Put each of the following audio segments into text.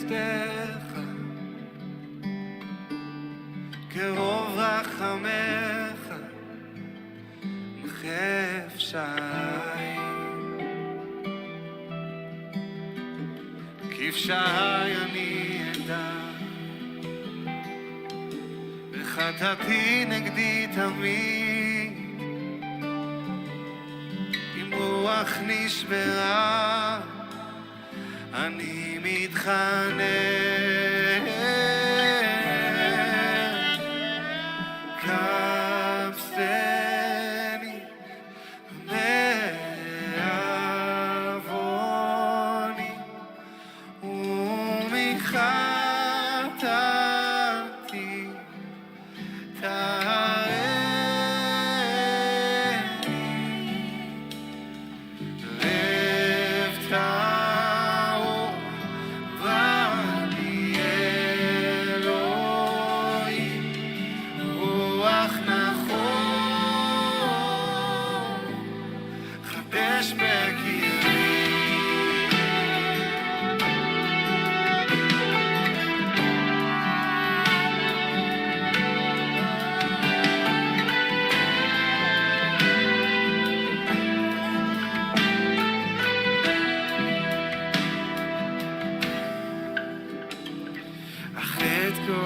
חסדך, כרוב רחמך, מחף שי. כבשי אני אדע, וחטאתי נגדי תמיד, אם רוח נשברה, אני מתחנן. כבסני מעווני ומחטאתי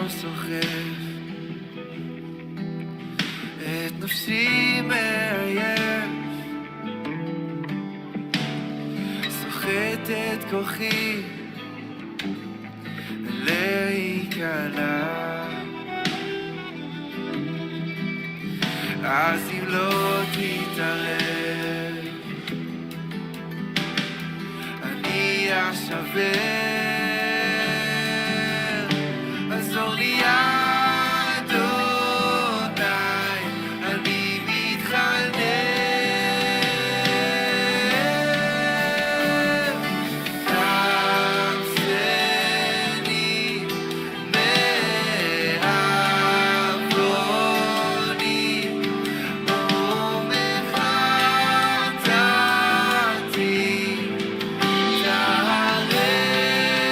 סוחף את נפשי מעייף, סוחט את כוחי להיקלע. אז אם לא תתערב אני אשבר. עזור לי אדוני, אני מתחנן. כבסני מעווני ומחטאתי, תערני.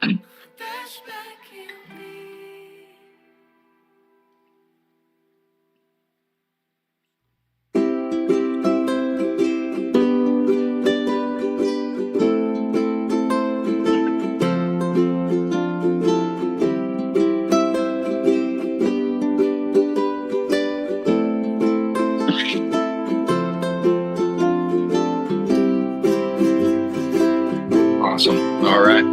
flashback in me. Awesome. All right.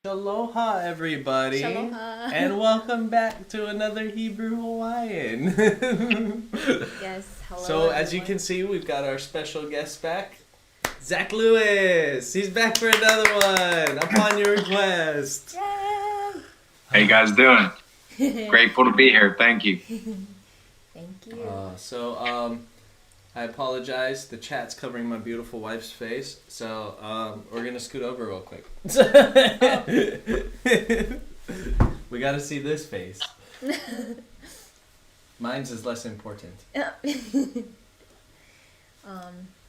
Aloha, everybody, Aloha. and welcome back to another Hebrew Hawaiian. Yes, hello. So, as you can see, we've got our special guest back, Zach Lewis. He's back for another one upon your request. Yay! How you guys doing? Grateful to be here. Thank you. Thank you. I apologize. The chat's covering my beautiful wife's face, so we're gonna scoot over real quick. We gotta see this face. Mine's is less important.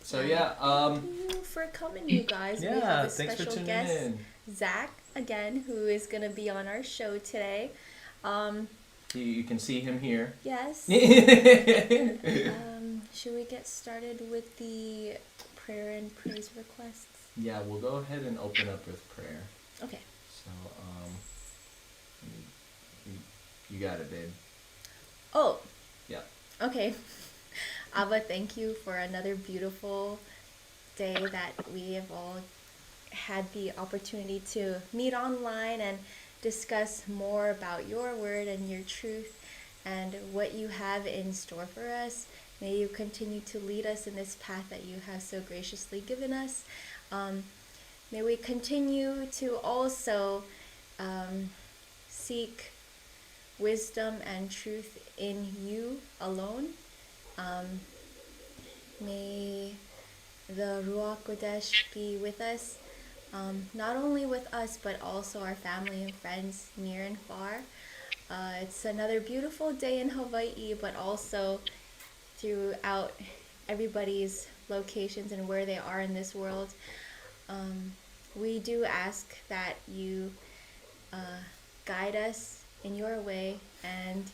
So yeah, Thank you for coming, you guys. We have yeah. a Thanks for special tuning guest, in. Zach, again, who is gonna be on our show today. You can see him here. Yes. Should we get started with the prayer and praise requests? Yeah, we'll go ahead and open up with prayer. Okay. So you got it, babe. Oh. Yeah. Okay. Abba, thank you for another beautiful day that we have all had the opportunity to meet online and discuss more about your word and your truth and what you have in store for us. May you continue to lead us in this path that you have so graciously given us. May we continue to also seek wisdom and truth in you alone. May the Ruach Kodesh be with us, not only with us, but also our family and friends near and far. It's another beautiful day in Hawaii, but also throughout everybody's locations and where they are in this world. We do ask that you guide us in your way and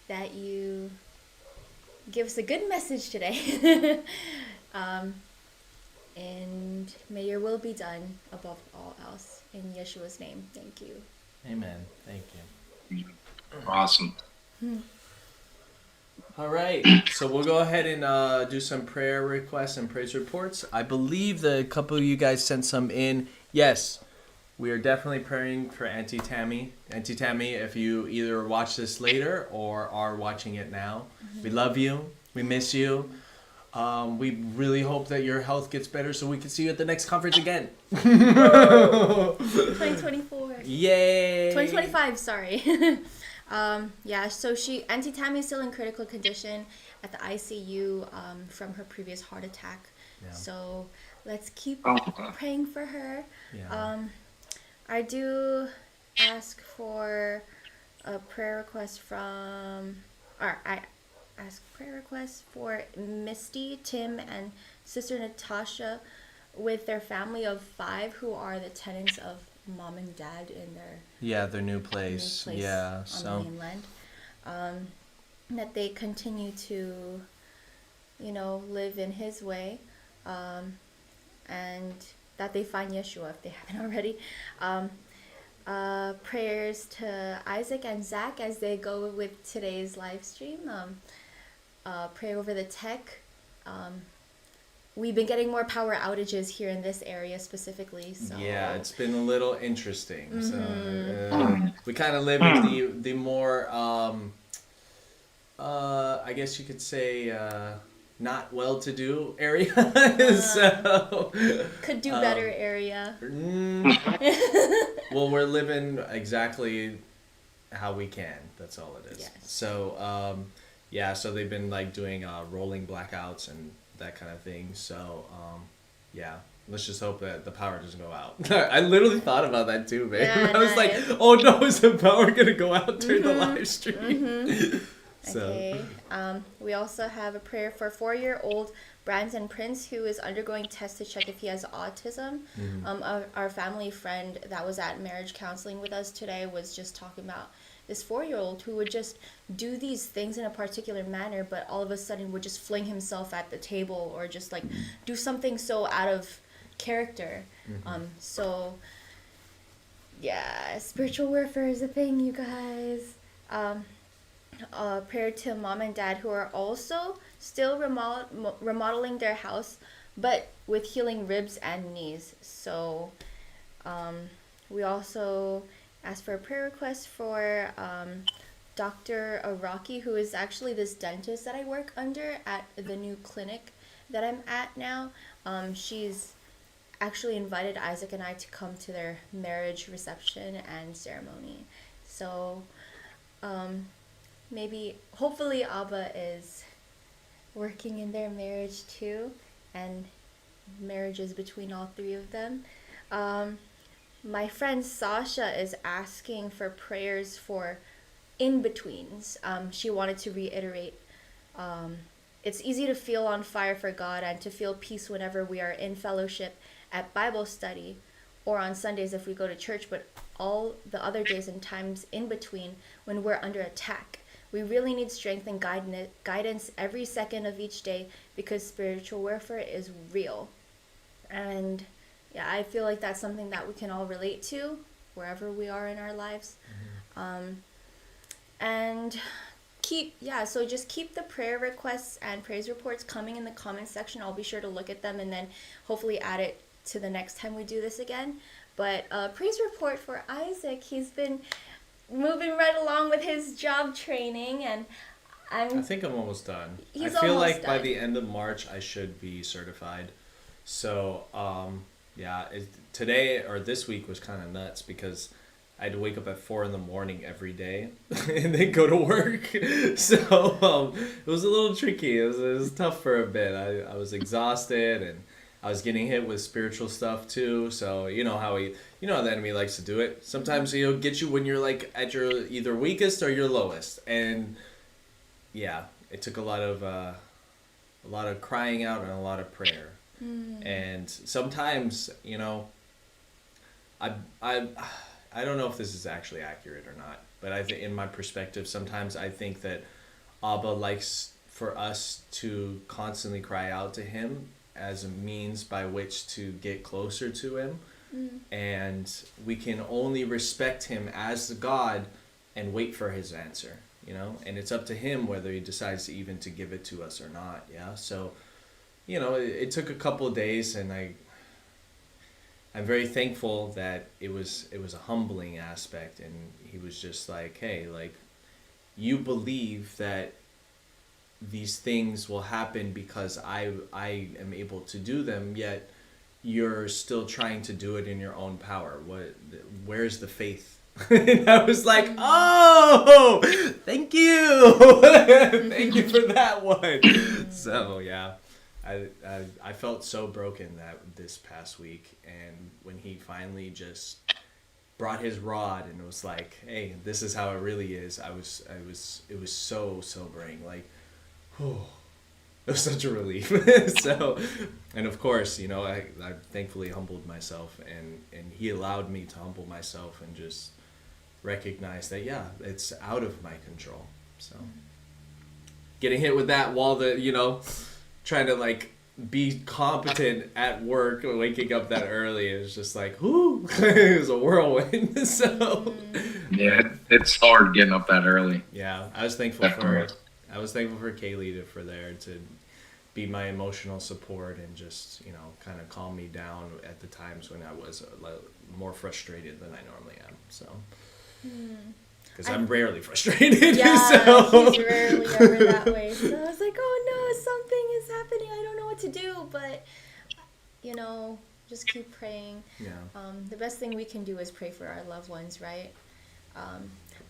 that you give us a good message today. And may your will be done above all else. In Yeshua's name, thank you. Amen. Thank you. Awesome. All right, so we'll go ahead and do some prayer requests and praise reports. I believe the couple of you guys sent some in. Yes, we are definitely praying for Auntie Tammy. Auntie Tammy, if you either watch this later or are watching it now, we love you. We miss you. We really hope that your health gets better so we can see you at the next conference again. 2024. Yay! 2025, sorry. Yeah, so Auntie Tammy is still in critical condition at the ICU from her previous heart attack. Yeah. So let's keep Oh. praying for her. Yeah. I do ask for a prayer request I ask prayer requests for Misty, Tim, and Sister Natasha with their family of 5 who are the tenants of Mom and Dad in their Yeah, their new place. new place Yeah, on so the mainland. that they continue to, live in His way, and that they find Yeshua if they haven't already. Prayers to Isaac and Zach as they go with today's live stream. Pray over the tech. We've been getting more power outages here in this area specifically. So Yeah, it's been a little interesting. So we kind of live in the more, I guess you could say, not well-to-do area. So could do better area. Well, we're living exactly how we can. That's all it is. Yes. So, yeah, so they've been like doing rolling blackouts and that kind of thing. So, yeah, let's just hope that the power doesn't go out. I literally thought about that too, man. Yeah, I was like, nice. oh no, is the power gonna go out during the live stream? So, Okay. We also have a prayer for 4-year-old Brandon Prince, who is undergoing tests to check if he has autism. Our family friend that was at marriage counseling with us today was just talking about this 4-year-old who would just do these things in a particular manner, but all of a sudden would just fling himself at the table or just like do something so out of character. So yeah, spiritual warfare is a thing, you guys. Prayer to mom and dad who are also still remodeling their house, but with healing ribs and knees. So we also asked for a prayer request for Dr. Araki, who is actually this dentist that I work under at the new clinic that I'm at now. She's actually invited Isaac and I to come to their marriage reception and ceremony. So hopefully Abba is working in their marriage too, and marriages between all three of them. My friend Sasha is asking for prayers for in-betweens. She wanted to reiterate, it's easy to feel on fire for God and to feel peace whenever we are in fellowship at Bible study or on Sundays if we go to church, but all the other days and times in between when we're under attack. We really need strength and guidance every second of each day because spiritual warfare is real. And yeah, I feel like that's something that we can all relate to wherever we are in our lives. And so just keep the prayer requests and praise reports coming in the comment section. I'll be sure to look at them and then hopefully add it to the next time we do this again. But praise report for Isaac. He's been moving right along with his job training, and I think I'm almost done. He's I feel almost like by done. the end of March I should be certified. So yeah, today or this week was kind of nuts because I had to wake up at 4 a.m. every day and then go to work. So it was a little tricky. It was tough for a bit. I was exhausted and I was getting hit with spiritual stuff too. So you know how the enemy likes to do it. Sometimes he'll get you when you're like at your either weakest or your lowest. And yeah, it took a lot of crying out and a lot of prayer. And sometimes, I don't know if this is actually accurate or not, but I think in my perspective, sometimes I think that Abba likes for us to constantly cry out to him as a means by which to get closer to him. And we can only respect him as the God and wait for his answer, and it's up to him whether he decides to even to give it to us or not. Yeah. So, it took a couple of days, and I'm very thankful that it was a humbling aspect, and he was just like, hey, like, you believe that these things will happen because I am able to do them, yet you're still trying to do it in your own power. Where's the faith? And I was like, oh, thank you. Thank you for that one. So yeah, I felt so broken this past week, and when he finally just brought his rod and was like, hey, this is how it really is, it was so sobering. Like, oh, it was such a relief. So, and of course, I thankfully humbled myself, and he allowed me to humble myself and just recognize that, yeah, it's out of my control. So, getting hit with that while trying to like be competent at work, waking up that early. It was just like, whoo, it was a whirlwind. So Yeah, it's hard getting up that early. yeah, I was thankful Definitely. for Kaylee for there to be my emotional support and just kind of calm me down at the times when I was more frustrated than I normally am. So because I'm rarely frustrated. Yeah, so. he's rarely ever that way. So I was like, oh no, something is happening. I don't know what to do, but just keep praying. Yeah. The best thing we can do is pray for our loved ones, right?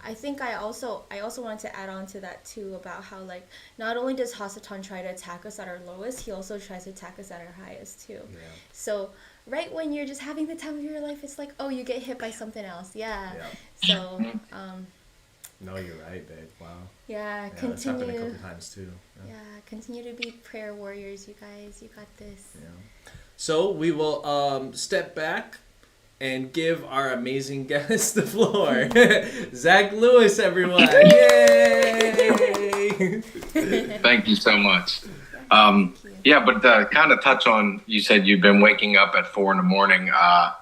I think I also wanted to add on to that too about how like not only does Hasatan try to attack us at our lowest, he also tries to attack us at our highest too. Yeah. So right when you're just having the time of your life, it's like, oh, you get hit by something else. Yeah. Yeah. So No, you're right, babe. Wow. yeah, Yeah, that's happened a continue. couple times too. Yeah, continue to be prayer warriors, you guys. You got this. Yeah. So we will step back and give our amazing guest the floor. Zach Lewis, everyone. Yay! Thank you so much. Yeah, but to kind of touch on, you said you've been waking up at 4 a.m.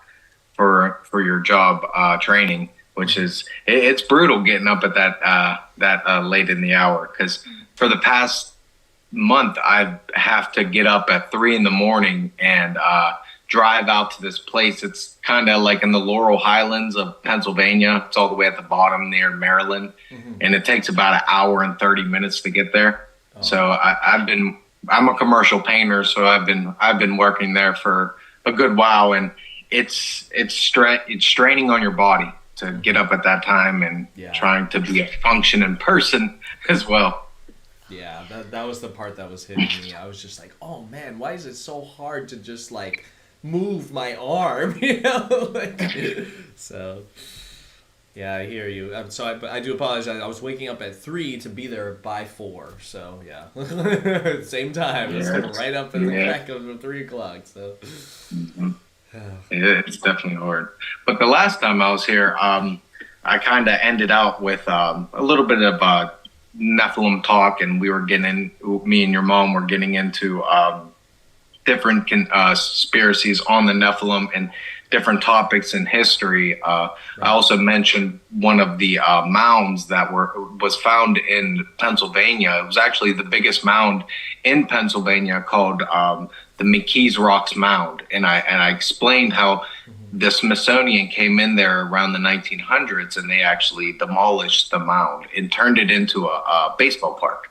For your job training, which is it's brutal getting up at that late in the hour. Because for the past month, I have to get up at 3 a.m. and drive out to this place. It's kind of like in the Laurel Highlands of Pennsylvania. It's all the way at the bottom near Maryland, and it takes about an hour and 30 minutes to get there. Oh. So I'm a commercial painter, so I've been working there for a good while, and it's straining on your body to get up at that time and Yeah. trying to be a functioning person as well. Yeah, that was the part that was hitting me. I was just like, oh man, why is it so hard to just like move my arm? So yeah, I hear you. I do apologize. I was waking up at 3 to be there by 4. So yeah, same time. It's right up in the crack of 3 o'clock. So It's definitely hard. But the last time I was here, I kind of ended out with a little bit of Nephilim talk, and me and your mom were getting into different conspiracies on the Nephilim and different topics in history. I also mentioned one of the mounds that was found in Pennsylvania. It was actually the biggest mound in Pennsylvania, called the McKees Rocks Mound, and I explained how the Smithsonian came in there around the 1900s, and they actually demolished the mound and turned it into a baseball park.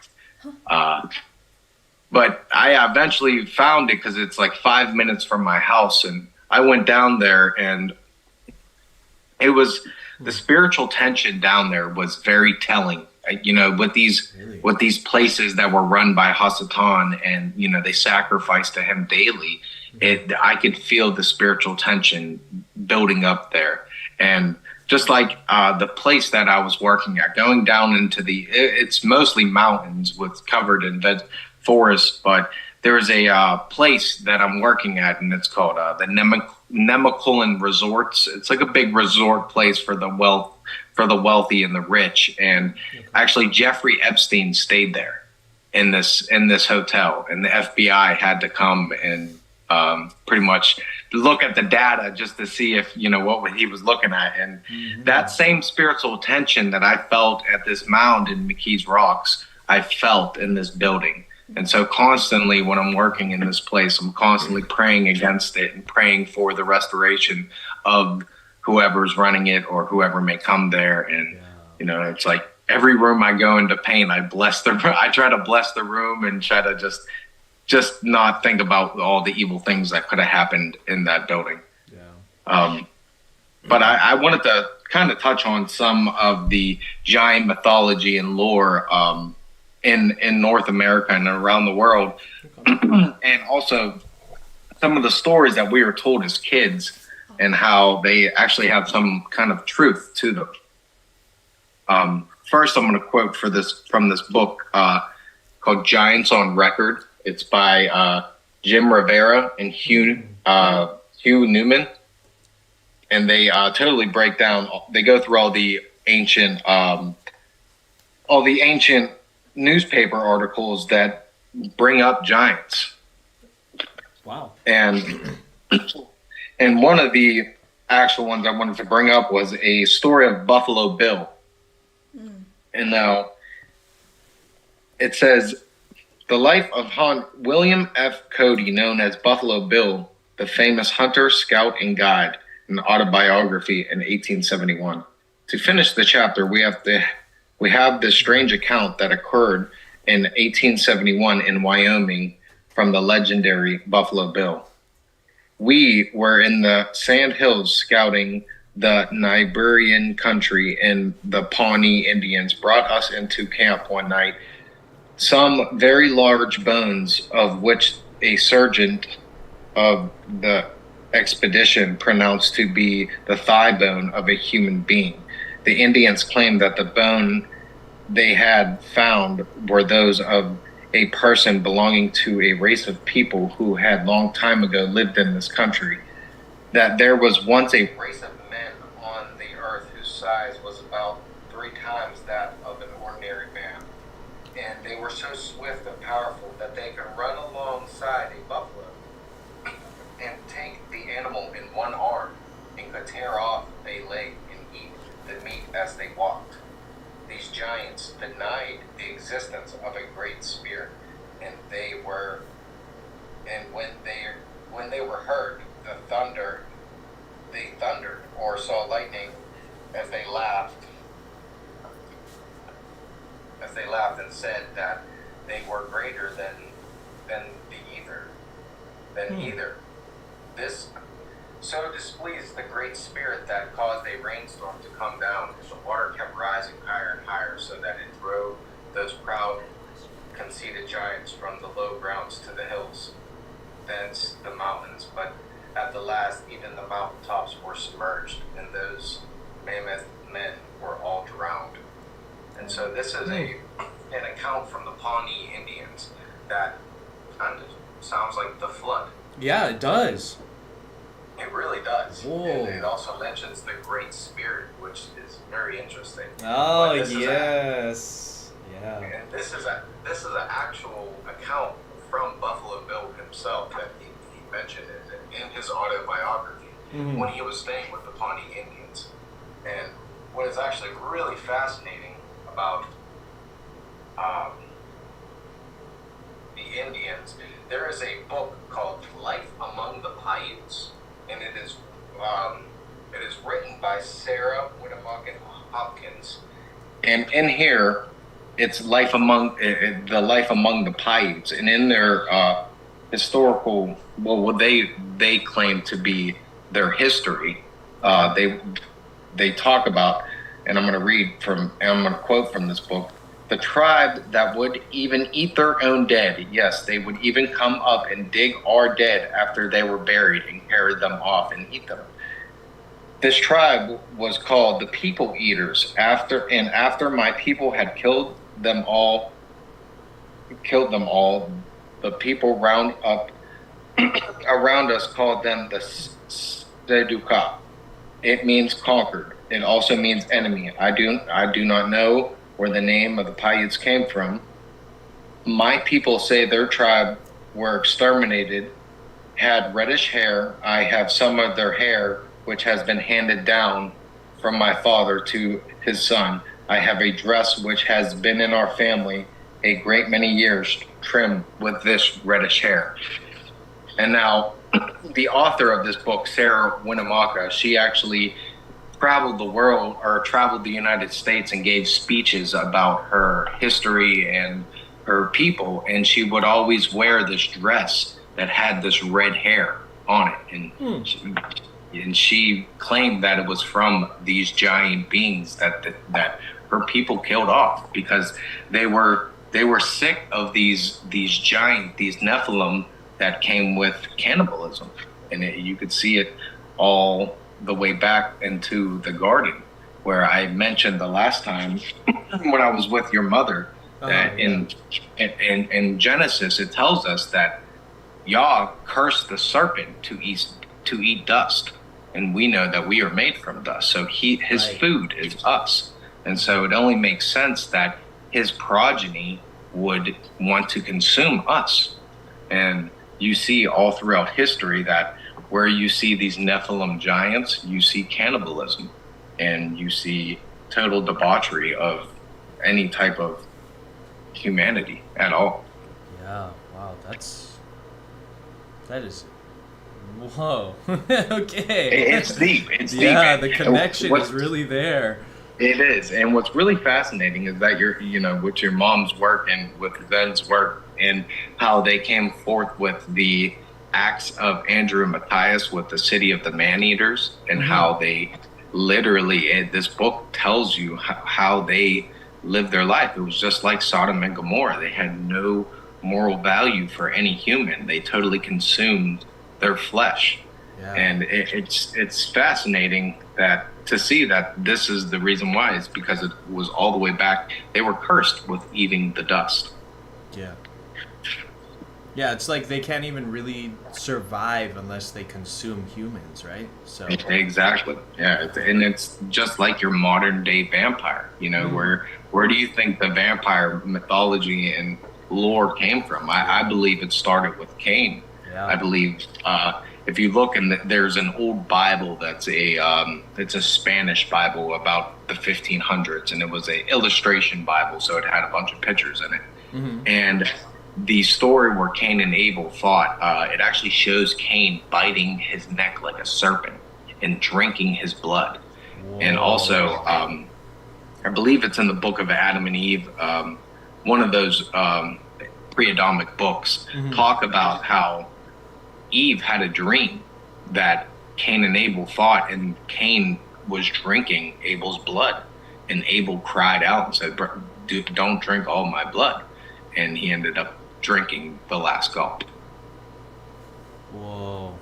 But I eventually found it because it's like 5 minutes from my house, and I went down there, and it was the spiritual tension down there was very telling. With these places that were run by Hasatan, and they sacrificed to him daily, I could feel the spiritual tension building up there. And just like the place that I was working at, going down into it's mostly mountains with covered in forest, but there's a place that I'm working at, and it's called the Nemacolin Resorts. It's like a big resort place for the wealthy and the rich. And actually, Jeffrey Epstein stayed there in this hotel, and the FBI had to come and pretty much look at the data just to see if what he was looking at. And that same spiritual tension that I felt at this mound in McKees Rocks, I felt in this building. And so constantly when I'm working in this place, I'm constantly praying against it and praying for the restoration of whoever's running it or whoever may come there. And, it's like every room I go into paint, I try to bless the room and try to just not think about all the evil things that could have happened in that building. Yeah. But I wanted to kind of touch on some of the giant mythology and lore, in North America and around the world, and also some of the stories that we were told as kids and how they actually have some kind of truth to them. First, I'm going to quote from this book called Giants on Record. It's by Jim Rivera and Hugh Newman, and they totally break down. They go through all the ancient newspaper articles that bring up giants. Wow. And one of the actual ones I wanted to bring up was a story of Buffalo Bill. And now it says, the life of William F. Cody, known as Buffalo Bill, the famous hunter, scout, and guide, an autobiography in 1871. To finish the chapter, we have this strange account that occurred in 1871 in Wyoming from the legendary Buffalo Bill. We were in the Sand Hills scouting the Niburian country, and the Pawnee Indians brought us into camp one night. Some very large bones, of which a sergeant of the expedition pronounced to be the thigh bone of a human being. The Indians claimed that the bone they had found were those of a person belonging to a race of people who had long time ago lived in this country. That there was once a race of men on the earth whose size was about 3 times that of an ordinary man. And they were so swift and powerful that they could run alongside a buffalo and take the animal in one arm and could tear off a leg and eat the meat as they walked. These giants denied the existence of a great spirit, and when they were heard they thundered or saw lightning as they laughed and said that they were greater than either. This so displeased the great spirit that caused a rainstorm to come down, as the water kept rising higher and higher, so that it drove those proud, conceited giants from the low grounds to the hills, thence the mountains. But at the last, even the mountaintops were submerged, and those mammoth men were all drowned. And so this is an account from the Pawnee Indians that kind of sounds like the flood. Yeah, it does. It really does. Whoa. And it also mentions the Great Spirit, which is very interesting. Oh, But this is yes. Yeah. and this is an actual account from Buffalo Bill himself that he mentioned in his autobiography when he was staying with the Pawnee Indians. And what is actually really fascinating about the Indians, there is a book called Life Among the Paiutes, and it is written by Sarah Winnemucca Hopkins. And in here, it's the life among the Paiutes, and in their historical, what they claim to be their history, they talk about, and I'm going to quote from this book. The tribe that would even eat their own dead. Yes, they would even come up and dig our dead after they were buried and carry them off and eat them. This tribe was called the People Eaters. After my people had killed them all, the people around us called them the Seduka. It means conquered. It also means enemy. I do not know where the name of the Paiutes came from. My people say their tribe were exterminated, had reddish hair. I have some of their hair, which has been handed down from my father to his son. I have a dress which has been in our family a great many years, trimmed with this reddish hair. And now, the author of this book, Sarah Winnemucca, she actually traveled the United States and gave speeches about her history and her people, and she would always wear this dress that had this red hair on it, and she claimed that it was from these giant beings that her people killed off because they were sick of these Nephilim that came with cannibalism, and you could see it all the way back into the garden, where I mentioned the last time when I was with your mother that in Genesis it tells us that Yah cursed the serpent to eat dust, and we know that we are made from dust. So his food is us, and so it only makes sense that his progeny would want to consume us. And you see all throughout history that where you see these Nephilim giants, you see cannibalism and you see total debauchery of any type of humanity at all. Yeah, wow, that is, whoa. Okay. It's deep. It's deep. Yeah, And the connection what's- is really there. It is, and what's really fascinating is that with your mom's work and with Zen's work, and how they came forth with the acts of Andrew and Matthias with the city of the man-eaters, and how they literally, this book tells you how they lived their life. It was just like Sodom and Gomorrah. They had no moral value for any human. They totally consumed their flesh. Yeah. And it's fascinating that to see that this is the reason why. It's because it was all the way back. They were cursed with eating the dust. Yeah. Yeah, it's like they can't even really survive unless they consume humans, right? So Exactly. Yeah, and it's just like your modern day vampire. Where do you think the vampire mythology and lore came from? I believe it started with Cain. yeah. I believe if you look, and there's an old Bible that's it's a Spanish Bible about the 1500s, and it was a illustration Bible, so it had a bunch of pictures in it. And the story where Cain and Abel fought, it actually shows Cain biting his neck like a serpent and drinking his blood. And also, I believe it's in the book of Adam and Eve, one of those pre-Adamic books, talk about how Eve had a dream that Cain and Abel fought, and Cain was drinking Abel's blood, and Abel cried out and said, "Don't drink all my blood," and he ended up drinking the last gulp. Whoa.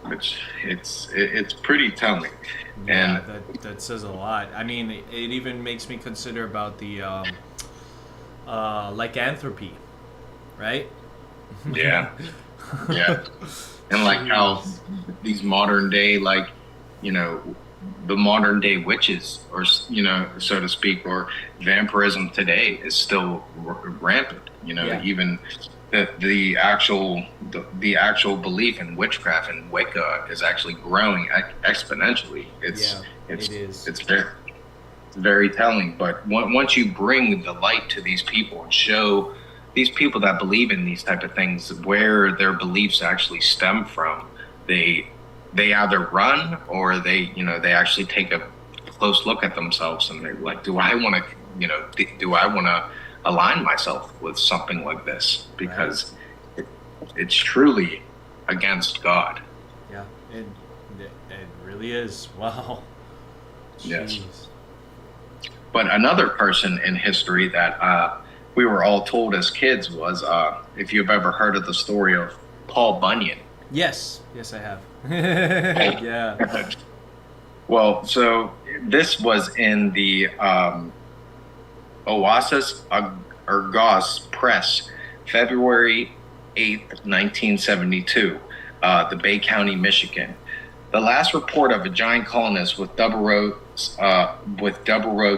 Which it's pretty telling. Yeah, And that says a lot. I mean, it even makes me consider about the lycanthropy, right? yeah, yeah, and like how these modern day, the modern day witches, or so to speak, or vampirism today is still rampant. Yeah. Even the actual belief in witchcraft and Wicca is actually growing exponentially. It is. It's very telling. But once you bring the light to these people and show these people that believe in these type of things where their beliefs actually stem from, they either run, or they actually take a close look at themselves, and they're like, do I want to align myself with something like this? Because it's truly against God. Yeah, it really is. Wow. Yes. Jeez. But another person in history that we were all told as kids was, if you've ever heard of the story of Paul Bunyan. Yes, I have. Yeah. Well, so this was in the Oasis Argos Press, February 8th, 1972, the Bay County, Michigan. The last report of a giant colonist with double row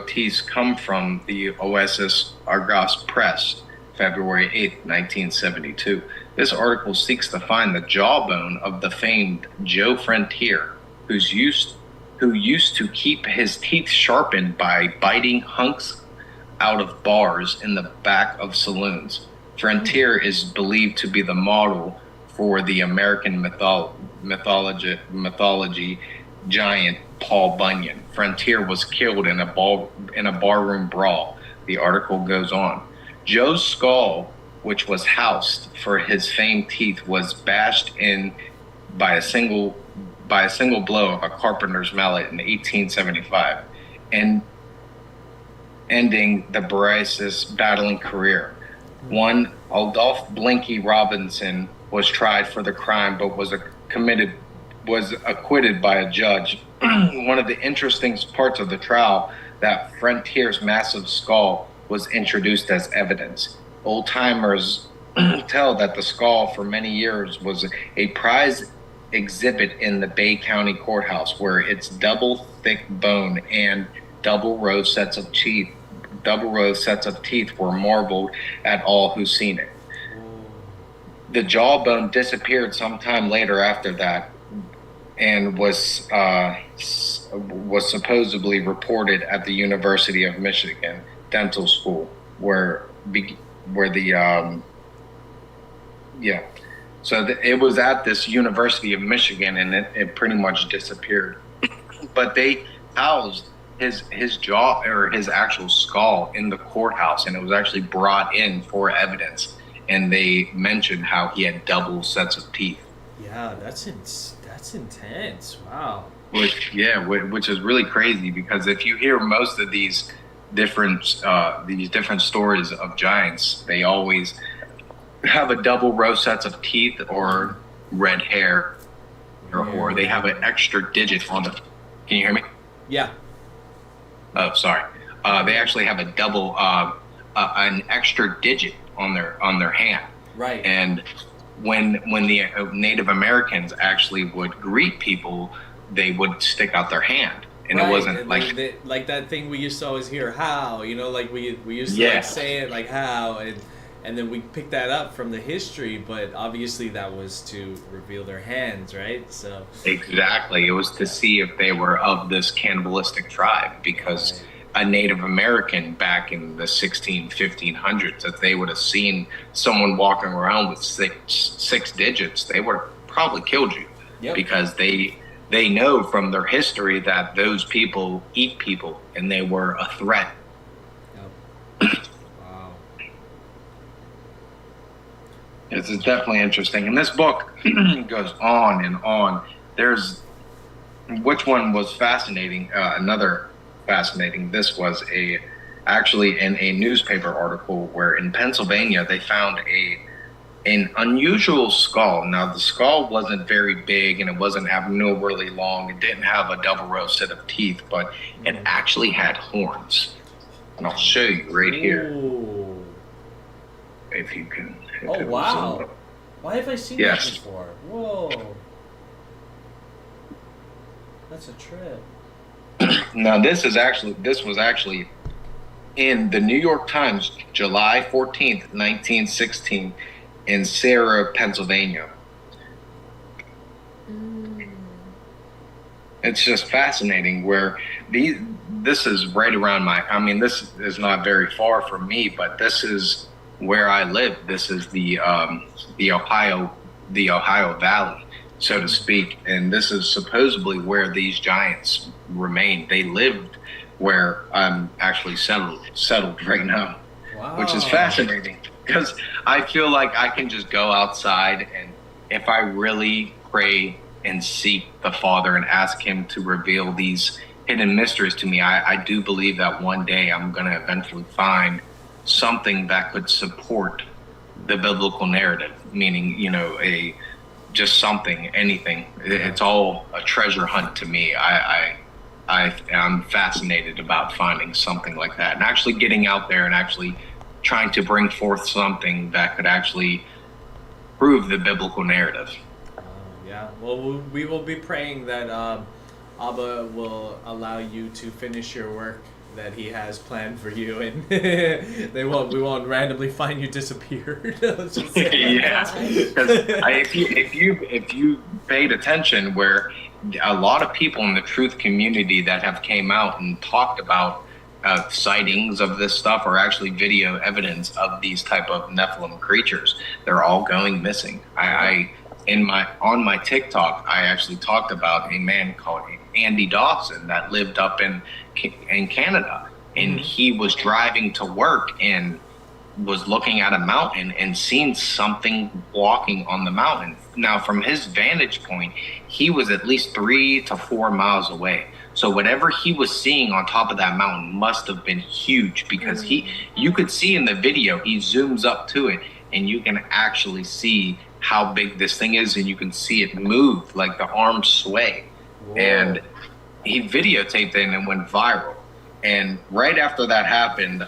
teeth come from the Oasis Argos Press, February 8th, 1972. This article seeks to find the jawbone of the famed Joe Frontier, who used to keep his teeth sharpened by biting hunks out of bars in the back of saloons. Frontier is believed to be the model for the American mythology giant Paul Bunyan. Frontier was killed in a barroom brawl. The article goes on. Joe's skull, which was housed for his famed teeth, was bashed in by a single blow of a carpenter's mallet in 1875, and ending the Bryce's battling career. One, Adolph Blinky Robinson, was tried for the crime, but was acquitted by a judge. One of the interesting parts of the trial, that Frontier's massive skull was introduced as evidence. Old timers tell that the skull for many years was a prize exhibit in the Bay County Courthouse, where its double thick bone and double row sets of teeth double row sets of teeth were marveled at all who seen it. The jawbone disappeared sometime later after that, and was supposedly reported at the University of Michigan Dental School, it was at this University of Michigan, and it pretty much disappeared. But they housed his jaw, or his actual skull, in the courthouse, and it was actually brought in for evidence. And they mentioned how he had double sets of teeth. Yeah, that's intense. Wow. Which is really crazy, because if you hear most of these different stories of giants, they always have a double row sets of teeth or red hair, or they have an extra digit on the. Can you hear me? Yeah. Oh, sorry. They actually have a double, an extra digit on their hand. Right. And when the Native Americans actually would greet people, they would stick out their hand, and right. It wasn't and like like that thing we used to always hear, how, like we used to like say it like how, and then we picked that up from the history, but obviously that was to reveal their hands, right? So exactly, it was to see if they were of this cannibalistic tribe, because right. A Native American back in the 1500s, if they would have seen someone walking around with six digits, they would have probably killed you. Yep. Because they know from their history that those people eat people, and they were a threat. Yep. Wow. It's definitely interesting, and this book goes on and on. Which one was fascinating? Another fascinating. This was actually in a newspaper article where in Pennsylvania they found an unusual skull. Now the skull wasn't very big, and it wasn't abnormally long. It didn't have a double row set of teeth, but it actually had horns. And I'll show you right here. Ooh. If you can. Oh wow! Why have I seen that before? Whoa! That's a trip. Now this was actually in the New York Times, July 14th, 1916, in Sarah, Pennsylvania. It's just fascinating where this is right around this is not very far from me, but this is where I live. This is the Ohio Valley, so to speak, and this is supposedly where these giants remained. They lived where I'm actually settled right now. Wow. Which is fascinating, because I feel like I can just go outside, and if I really pray and seek the Father and ask him to reveal these hidden mysteries to me, I do believe that one day I'm going to eventually find something that could support the biblical narrative, meaning, just something, anything. It's all a treasure hunt to me. I'm fascinated about finding something like that, and actually getting out there and actually trying to bring forth something that could actually prove the biblical narrative. Yeah, well, we will be praying that Abba will allow you to finish your work that he has planned for you, and we won't randomly find you disappeared. Yeah, if you paid attention, where a lot of people in the truth community that have came out and talked about sightings of this stuff, or actually video evidence of these type of Nephilim creatures, they're all going missing. On my TikTok, I actually talked about a man called Andy Dawson that lived up in Canada, and he was driving to work and was looking at a mountain and seen something walking on the mountain. Now, from his vantage point, he was at least 3 to 4 miles away. So whatever he was seeing on top of that mountain must have been huge, because you could see in the video, he zooms up to it, and you can actually see how big this thing is, and you can see it move, like the arms sway. Whoa. And he videotaped it, and it went viral. And right after that happened,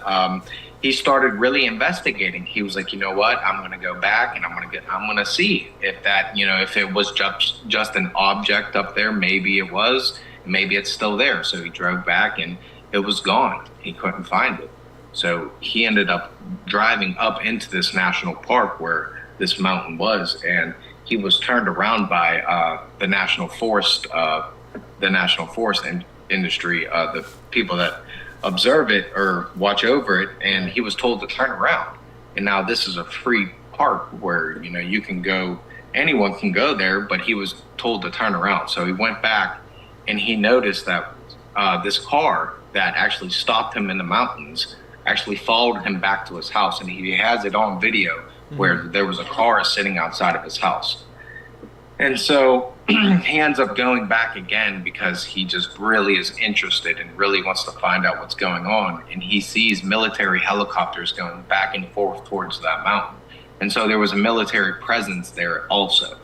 he started really investigating. He was like, you know what? I'm going to go back, and I'm going to see if that, if it was just an object up there. Maybe it was, maybe it's still there. So he drove back, and it was gone. He couldn't find it. So he ended up driving up into this national park where this mountain was, and he was turned around by the national forest industry, the people that observe it or watch over it, and he was told to turn around. And now this is a free park where you can go, anyone can go there, but he was told to turn around. So he went back, and he noticed that this car that actually stopped him in the mountains actually followed him back to his house, and he has it on video where there was a car sitting outside of his house. And so he ends up going back again because he just really is interested and really wants to find out what's going on. And he sees military helicopters going back and forth towards that mountain. And so there was a military presence there also.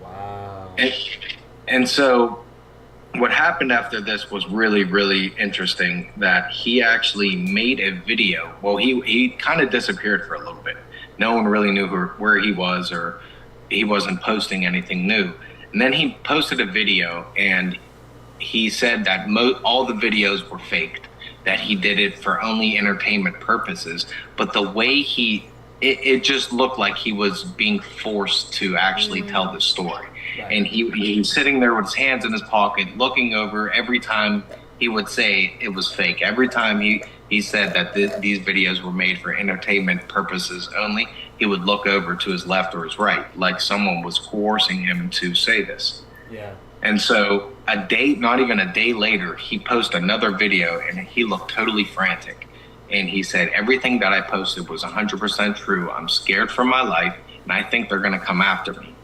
Wow. And so what happened after this was really, really interesting, that he actually made a video. Well, he kind of disappeared for a little bit. No one really knew where he was, or he wasn't posting anything new. And then he posted a video, and he said that all the videos were faked, that he did it for only entertainment purposes. But the way it just looked like he was being forced to actually tell the story. Right. And he was sitting there with his hands in his pocket, looking over every time he would say it was fake. Every time he said that these videos were made for entertainment purposes only, he would look over to his left or his right, like someone was coercing him to say this. Yeah. And so not even a day later, he posted another video, and he looked totally frantic. And he said, everything that I posted was 100% true. I'm scared for my life, and I think they're going to come after me.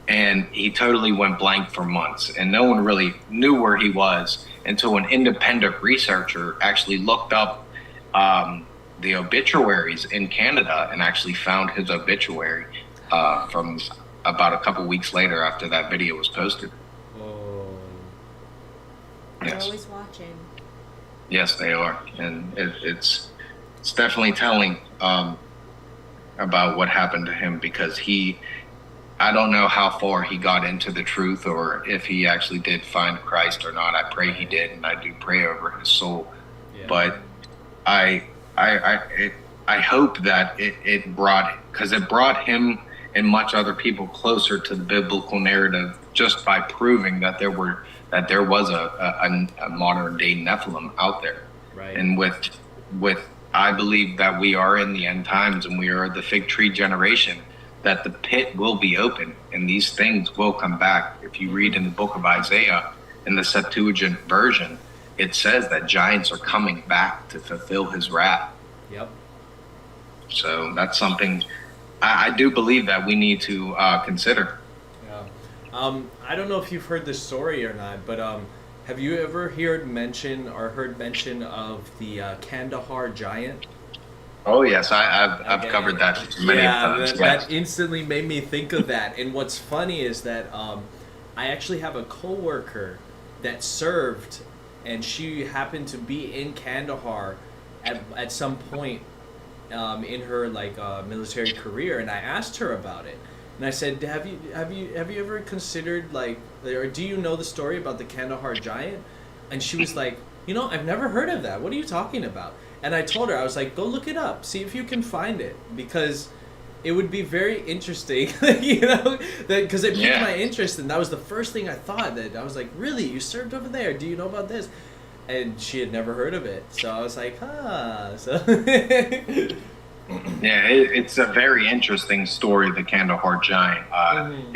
And he totally went blank for months, and no one really knew where he was until an independent researcher actually looked up the obituaries in Canada and actually found his obituary from about a couple weeks later after that video was posted. Oh. They're Yes. always watching. Yes, they are, and it's definitely telling about what happened to him, because I don't know how far he got into the truth, or if he actually did find Christ or not. I pray he did, and I do pray over his soul. Yeah. But I hope that it brought him and much other people closer to the biblical narrative, just by proving that there was a modern day Nephilim out there. Right. And with I believe that we are in the end times, and we are the fig tree generation, that the pit will be open and these things will come back. If you read in the book of Isaiah, in the Septuagint version, it says that giants are coming back to fulfill his wrath. Yep. So that's something I do believe that we need to consider. Yeah. I don't know if you've heard this story or not, but have you ever heard mention of the Kandahar giant? Oh yes, I've covered that many times. That instantly made me think of that. And what's funny is that I actually have a coworker that served, and she happened to be in Kandahar at some point in her military career, and I asked her about it. And I said, have you ever considered, or do you know the story about the Kandahar giant? And she was like, I've never heard of that. What are you talking about? And I told her, I was like, go look it up, see if you can find it, because it would be very interesting, because it piqued my interest, and that was the first thing I thought. That I was like, really, you served over there? Do you know about this? And she had never heard of it, so I was like, So yeah, it's a very interesting story, the Kandahar giant.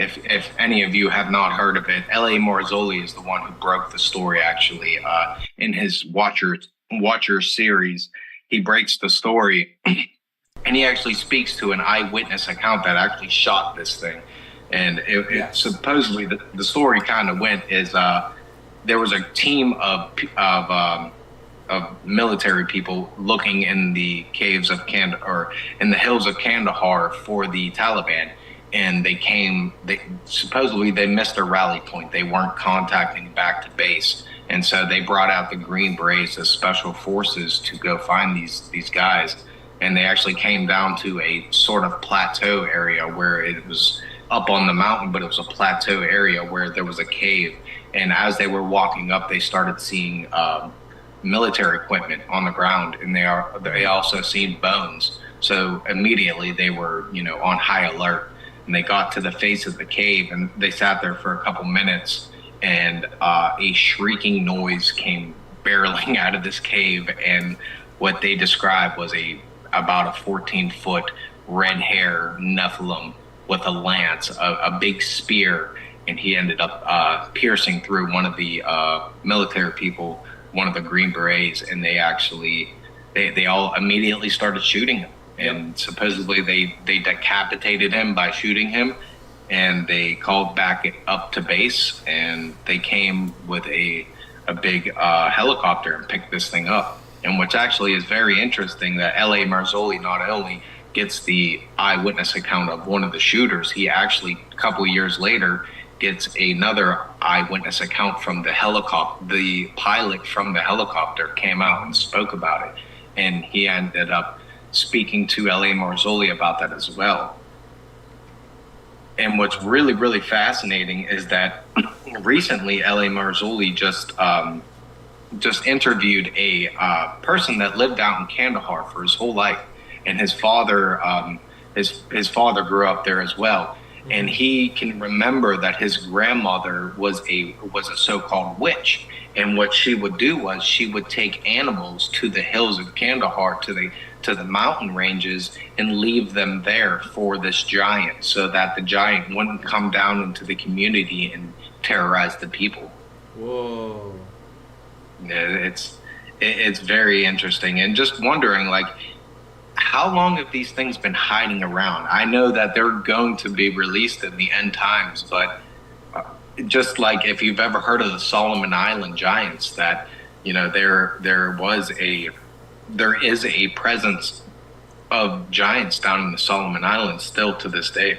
If any of you have not heard of it, L.A. Marzulli is the one who broke the story, actually, in his Watcher series. He breaks the story, and he actually speaks to an eyewitness account that actually shot this thing. And it supposedly the story kind of went is there was a team of military people looking in the caves of or in the hills of Kandahar for the Taliban, and supposedly they missed their rally point. They weren't contacting back to base. And so they brought out the Green Berets, the special forces, to go find these guys. And they actually came down to a sort of plateau area where it was up on the mountain, but it was a plateau area where there was a cave. And as they were walking up, they started seeing military equipment on the ground, and they also seen bones. So immediately they were, on high alert, and they got to the face of the cave, and they sat there for a couple minutes, and a shrieking noise came barreling out of this cave, and what they described was about a 14-foot red hair Nephilim with a lance, a big spear, and he ended up piercing through one of the military people, one of the Green Berets, and they all immediately started shooting him. And supposedly they decapitated him by shooting him, and they called back up to base, and they came with a big helicopter and picked this thing up. And which actually is very interesting, that L.A. Marzulli not only gets the eyewitness account of one of the shooters, he actually, a couple of years later, gets another eyewitness account from the helicopter. The pilot from the helicopter came out and spoke about it, and he ended up speaking to L.A. Marzulli about that as well. And what's really, really fascinating is that recently L.A. Marzulli just interviewed a person that lived out in Kandahar for his whole life, and his father his father grew up there as well, and he can remember that his grandmother was a so-called witch, and what she would do was she would take animals to the hills of Kandahar, to the mountain ranges, and leave them there for this giant, so that the giant wouldn't come down into the community and terrorize the people. Whoa. It's very interesting, and just wondering, like, how long have these things been hiding around? I know that they're going to be released in the end times, but just like if you've ever heard of the Solomon Island giants, that there is a presence of giants down in the Solomon Islands still to this day.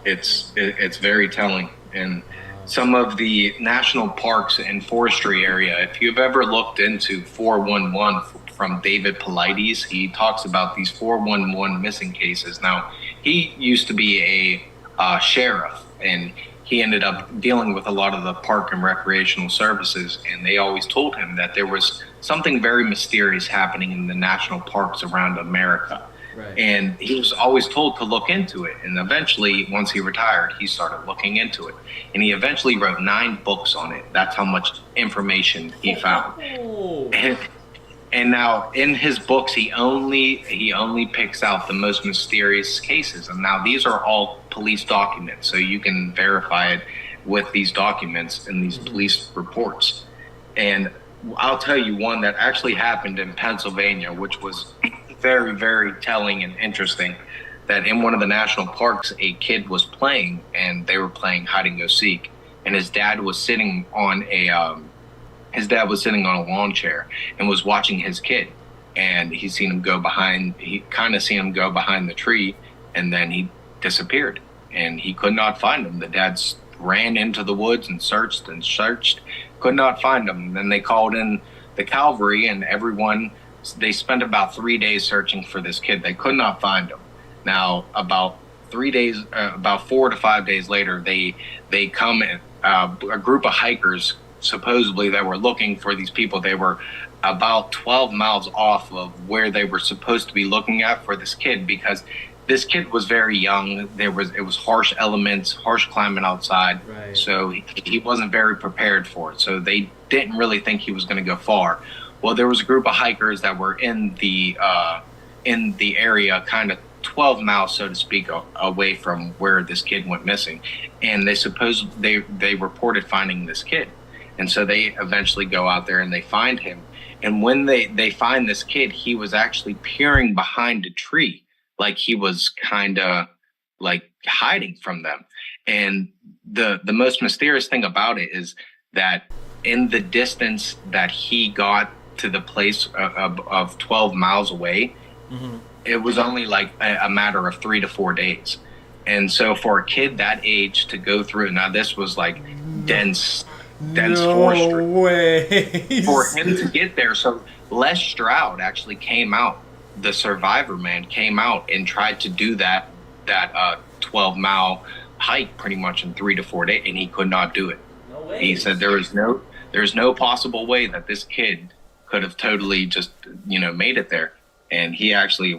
It's very telling. And some of the national parks and forestry area, if you've ever looked into 411 from David Paulides, he talks about these 411 missing cases. Now, he used to be a sheriff, and he ended up dealing with a lot of the park and recreational services, and they always told him that there was something very mysterious happening in the national parks around America. Right. And he was always told to look into it. And eventually, once he retired, he started looking into it. And he eventually wrote 9 books on it. That's how much information he found. Oh. And now in his books, he only picks out the most mysterious cases. And now these are all police documents, so you can verify it with these documents and these police reports. And I'll tell you one that actually happened in Pennsylvania, which was very, very telling and interesting, that in one of the national parks, a kid was playing, and they were playing hide and go seek, and his dad was sitting on a lawn chair and was watching his kid, and he kind of seen him go behind the tree, and then he disappeared, and he could not find him. The dad ran into the woods and searched, could not find him. And then they called in the cavalry, and they spent about 3 days searching for this kid. They could not find him. Now, about 4 to 5 days later, they come, a group of hikers, supposedly, that were looking for these people. They were about 12 miles off of where they were supposed to be looking at for this kid, because this kid was very young. It was harsh elements, harsh climate outside. Right. So he wasn't very prepared for it. So they didn't really think he was going to go far. Well, there was a group of hikers that were in the area, kind of 12 miles, so to speak, away from where this kid went missing, and they reported finding this kid. And so they eventually go out there and they find him. And when they find this kid, he was actually peering behind a tree, like he was kind of like hiding from them. And the most mysterious thing about it is that in the distance that he got to the place of 12 miles away, it was only like a matter of 3 to 4 days. And so for a kid that age to go through, now this was like dense forestry. Way. For him to get there. So Les Stroud actually came out, the survivor man came out and tried to do that 12-mile hike pretty much in 3 to 4 days, and he could not do it. No way. He said there was there's no possible way that this kid could have totally just, made it there. And he actually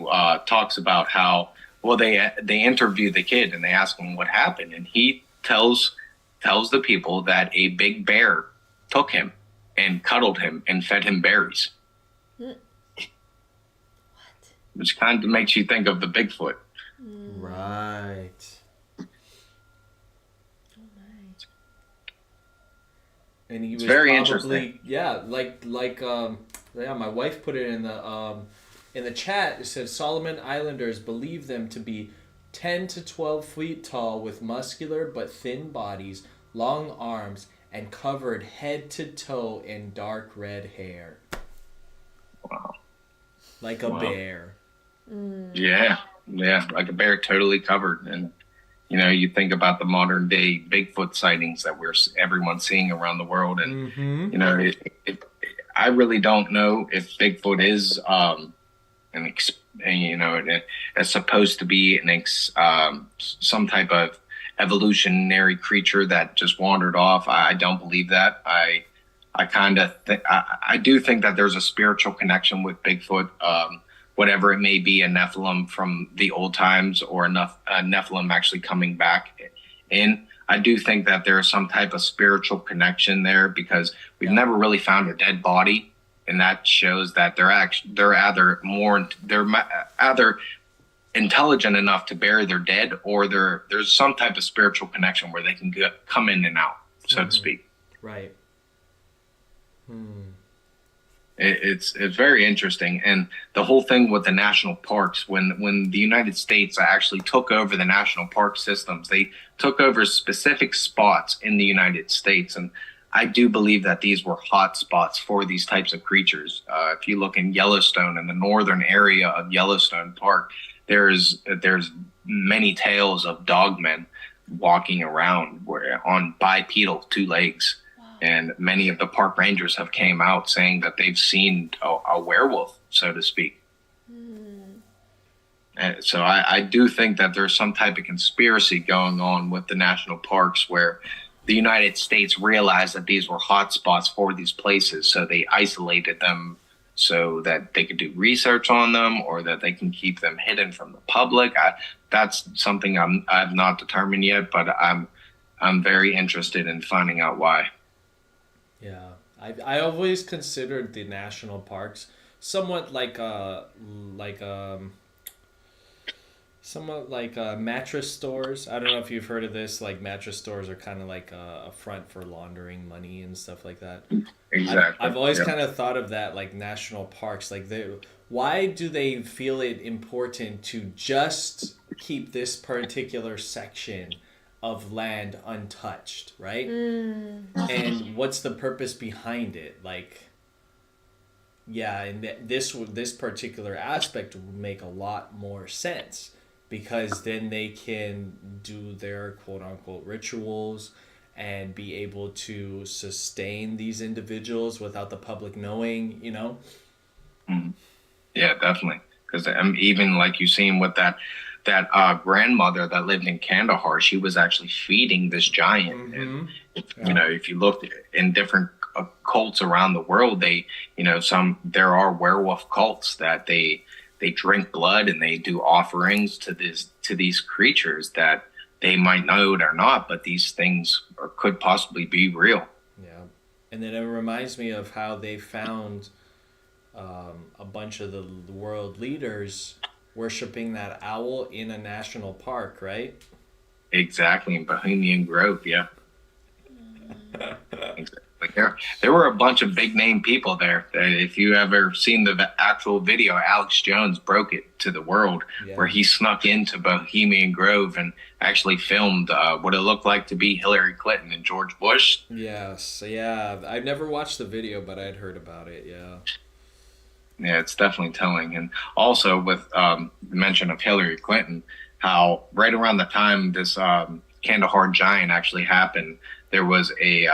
talks about how, well, they interview the kid and they ask him what happened, and he tells the people that a big bear took him and cuddled him and fed him berries. What? Which kind of makes you think of the Bigfoot. Right. Oh my. And he was very probably, interesting. yeah, my wife put it in the chat. It said Solomon Islanders believe them to be 10 to 12 feet tall with muscular but thin bodies, long arms, and covered head to toe in dark red hair. Wow. Like a bear. Yeah, like a bear, totally covered. And you think about the modern day Bigfoot sightings that everyone's seeing around the world, and I really don't know if Bigfoot is it's supposed to be some type of evolutionary creature that just wandered off. I don't believe that. I do think that there's a spiritual connection with Bigfoot, whatever it may be, a Nephilim from the old times or a Nephilim actually coming back in. I do think that there's some type of spiritual connection there, because we've never really found a dead body, and that shows that they're either intelligent enough to bury their dead, or there's some type of spiritual connection where they can come in and out, so to speak. Right. It's very interesting. And the whole thing with the national parks, when the United States actually took over the national park systems, they took over specific spots in the United States. And I do believe that these were hot spots for these types of creatures. If you look in Yellowstone, in the northern area of Yellowstone Park, there's many tales of dogmen walking around on bipedal 2 legs. And many of the park rangers have came out saying that they've seen a werewolf, so to speak. And so I do think that there's some type of conspiracy going on with the national parks, where the United States realized that these were hot spots for these places. So they isolated them so that they could do research on them, or that they can keep them hidden from the public. That's something I've not determined yet, but I'm very interested in finding out why. Yeah, I always considered the national parks somewhat like mattress stores. I don't know if you've heard of this. Like, mattress stores are kind of like a front for laundering money and stuff like that. Exactly. I've always kind of thought of that, like national parks. Like, why do they feel it important to just keep this particular section of land untouched, right? And what's the purpose behind it? Like, yeah, and this particular aspect would make a lot more sense, because then they can do their quote unquote rituals and be able to sustain these individuals without the public knowing, Yeah, definitely. Because even like you've seen with that grandmother that lived in Kandahar, she was actually feeding this giant. And if you look in different cults around the world, there are werewolf cults that they drink blood and they do offerings to these creatures that they might know it or not, but these things could possibly be real. Yeah, and then it reminds me of how they found a bunch of the world leaders worshiping that owl in a national park, right? Exactly, in Bohemian Grove, yeah. Exactly. There were a bunch of big name people there. If you ever seen the actual video, Alex Jones broke it to the world, where he snuck into Bohemian Grove and actually filmed what it looked like to be Hillary Clinton and George Bush. Yes, yeah. I've never watched the video, but I'd heard about it, yeah. Yeah, it's definitely telling. And also with the mention of Hillary Clinton, how right around the time this Kandahar giant actually happened, there was a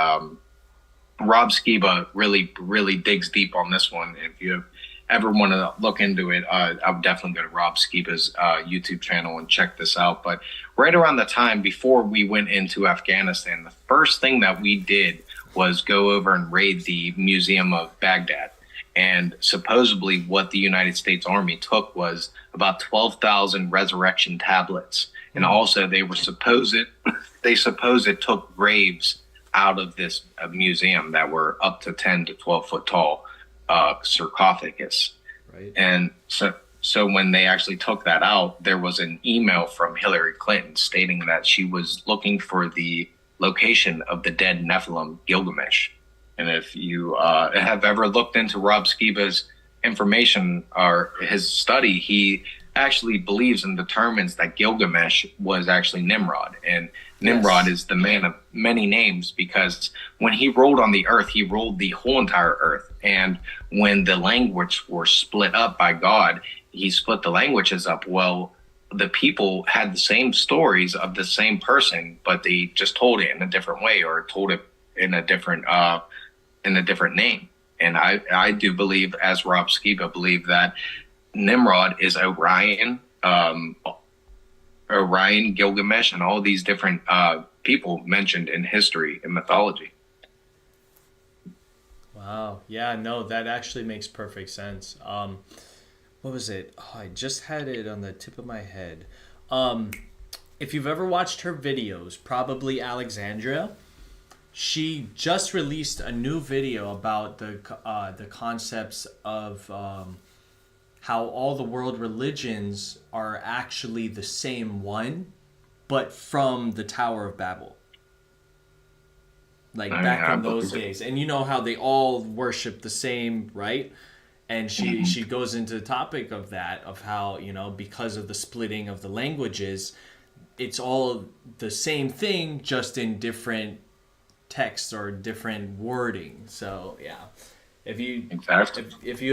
Rob Skiba really digs deep on this one. If you ever want to look into it, I would definitely go to Rob Skiba's YouTube channel and check this out. But right around the time before we went into Afghanistan, the first thing that we did was go over and raid the Museum of Baghdad. And supposedly, what the United States Army took was about 12,000 resurrection tablets, and also they suppose it took graves out of this museum that were up to 10 to 12 foot tall sarcophagus. Right. And so when they actually took that out, there was an email from Hillary Clinton stating that she was looking for the location of the dead Nephilim Gilgamesh. And if you have ever looked into Rob Skiba's information or his study, he actually believes and determines that Gilgamesh was actually Nimrod. And Nimrod is the man of many names, because when he ruled on the earth, he ruled the whole entire earth. And when the language were split up by God, he split the languages up. Well, the people had the same stories of the same person, but they just told it in a different way, or told it in a different name. And I do believe, as Rob Skiba believe, that Nimrod is Orion, Gilgamesh, and all these different people mentioned in history and mythology. Wow. Yeah, no, that actually makes perfect sense. What was it? Oh, I just had it on the tip of my head. If you've ever watched her videos, probably Alexandria, she just released a new video about the concepts of how all the world religions are actually the same one, but from the Tower of Babel. Like back in those days. And you know how they all worship the same, right? And she goes into the topic of that, of how, you know, because of the splitting of the languages, it's all the same thing, just in different texts or different wording. So yeah, if you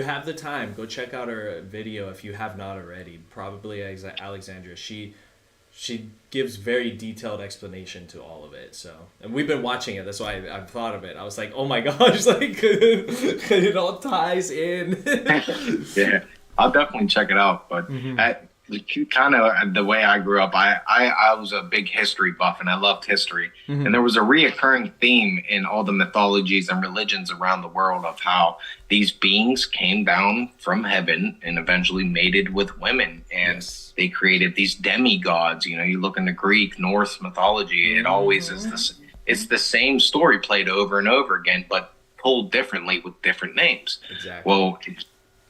have the time, go check out her video if you have not already. Probably Alexandria. She gives very detailed explanation to all of it. So, and we've been watching it. That's why I've thought of it. I was like, oh my gosh, like it all ties in. Yeah, I'll definitely check it out. But kind of the way I grew up, I was a big history buff, and I loved history. And there was a reoccurring theme in all the mythologies and religions around the world of how these beings came down from heaven and eventually mated with women, and they created these demigods. You know, you look into Greek, Norse mythology, it always is this. It's the same story played over and over again, but told differently with different names. Exactly. Well,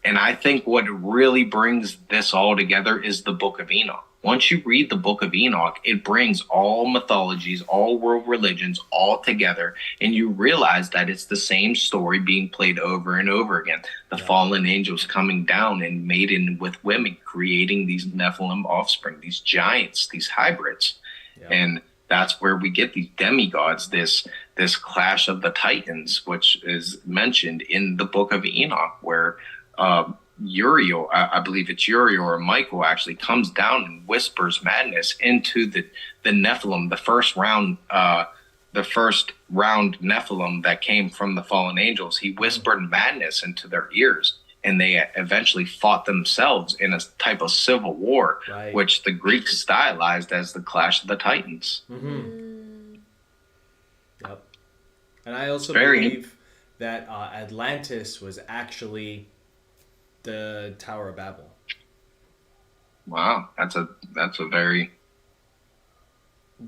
and I think what really brings this all together is the Book of Enoch. Once you read the Book of Enoch, it brings all mythologies, all world religions all together, and you realize that it's the same story being played over and over again. The fallen angels coming down and mating with women, creating these Nephilim offspring, these giants, these hybrids. Yeah. And that's where we get these demigods, this clash of the titans, which is mentioned in the Book of Enoch, where Uriel, I believe it's Uriel or Michael, actually comes down and whispers madness into the Nephilim, the first round Nephilim that came from the fallen angels. He whispered madness into their ears, and they eventually fought themselves in a type of civil war, which the Greeks stylized as the Clash of the Titans. Yep. And I also believe that Atlantis was actually the Tower of Babel. Wow, that's a very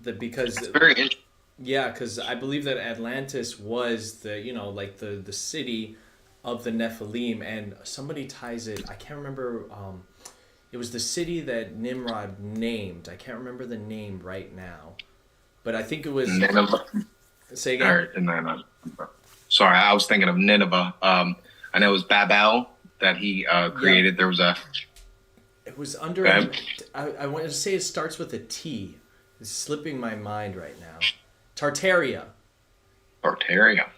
because it's very interesting. Yeah, because I believe that Atlantis was the the city of the Nephilim, and somebody ties it. I can't remember. It was the city that Nimrod named. I can't remember the name right now, but I think it was. Nineveh. Say again. Sorry, I was thinking of Nineveh. I know it was Babel that he created. Yeah. There was a. It was under. I want to say it starts with a T. It's slipping my mind right now. Tartaria.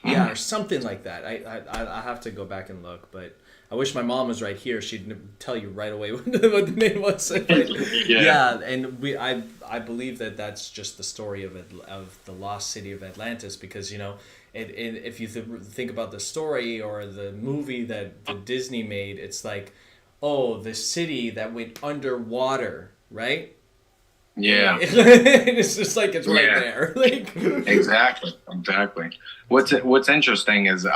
Yeah, or something like that. I have to go back and look, but I wish my mom was right here. She'd tell you right away what the name was. Yeah, and I believe that that's just the story of the lost city of Atlantis, because if you think about the story or the movie that the Disney made, it's like, oh, the city that went underwater, right? Yeah. It's just like it's right Yeah. there. Like Exactly. What's interesting is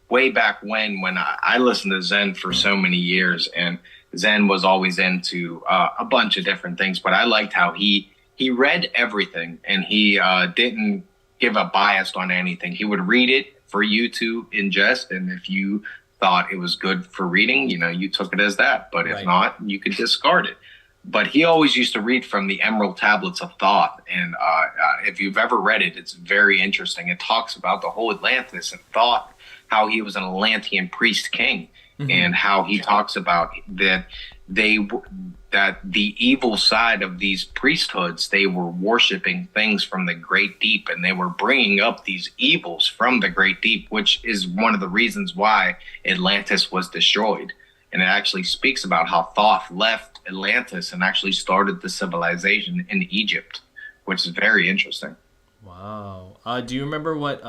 way back when I listened to Zen for so many years, and Zen was always into a bunch of different things, but I liked how he read everything, and he didn't give a bias on anything. He would read it for you to ingest, and if you thought it was good for reading, you took it as that. But if Right. not, you could discard it. But he always used to read from the Emerald Tablets of Thoth, and if you've ever read it, it's very interesting. It talks about the whole Atlantis and Thoth, how he was an Atlantean priest king, and how he talks about that that the evil side of these priesthoods, they were worshiping things from the great deep, and they were bringing up these evils from the great deep, which is one of the reasons why Atlantis was destroyed. And it actually speaks about how Thoth left Atlantis and actually started the civilization in Egypt, which is very interesting. wow. Do you remember what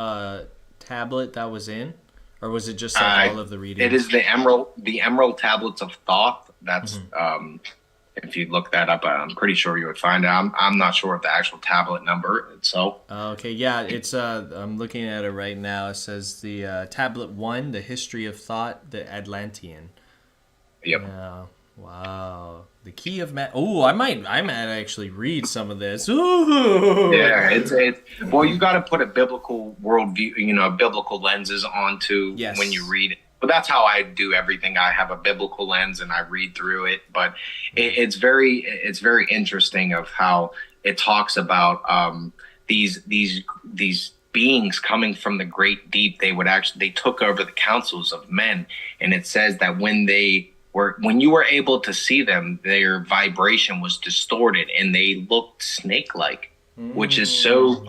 tablet that was in, or was it just like all of the readings? It is the Emerald Tablets of Thoth. That's if you look that up, I'm pretty sure you would find it. I'm not sure of the actual tablet number itself. Okay, yeah, it's I'm looking at it right now. It says the tablet 1, the history of thought, the Atlantean. Yep. Yeah. Wow. The key of I might actually read some of this. Ooh. Yeah, it's well, you got to put a biblical worldview, biblical lenses onto Yes. when you read it. But that's how I do everything. I have a biblical lens and I read through it. But it's very interesting of how it talks about these beings coming from the great deep. They took over the councils of men, and it says that when you were able to see them, their vibration was distorted and they looked snake-like, which is so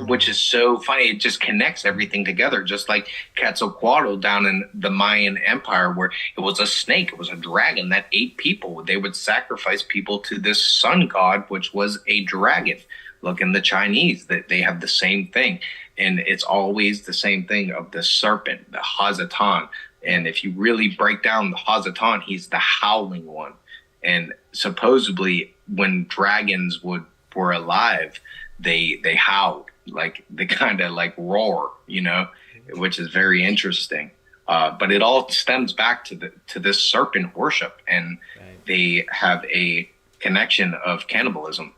funny. It just connects everything together, just like Quetzalcoatl down in the Mayan Empire, where it was a snake, it was a dragon that ate people. They would sacrifice people to this sun god, which was a dragon. Look in the Chinese, that they have the same thing, and it's always the same thing of the serpent, the Hazatan. And if you really break down the Hazatan, he's the howling one. And supposedly when dragons were alive, they howled, like they kind of like roar, which is very interesting. But it all stems back to this serpent worship, and they have a connection of cannibalism.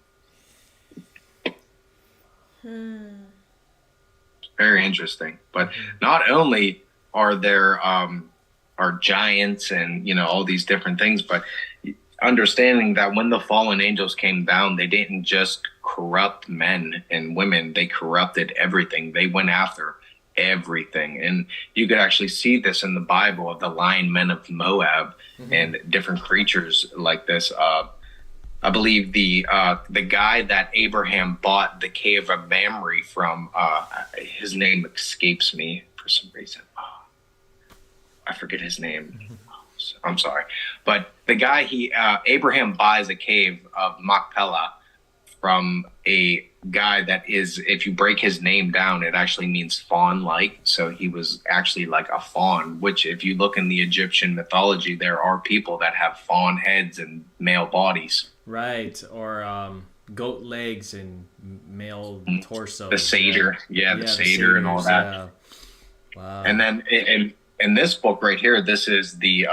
Very interesting. But not only are there are giants and all these different things, but understanding that when the fallen angels came down, they didn't just corrupt men and women, they corrupted everything. They went after everything. And you could actually see this in the Bible of the lion men of Moab and different creatures like this. I believe the guy that Abraham bought the cave of Mamre from, his name escapes me for some reason. I forget his name. I'm sorry. But the guy, Abraham buys a cave of Machpelah from a guy that is, if you break his name down, it actually means fawn-like. So he was actually like a fawn, which if you look in the Egyptian mythology, there are people that have fawn heads and male bodies. Right, or goat legs and male torso. The satyr, the satyr satyrs, and all that. Wow. And then in this book right here, this is the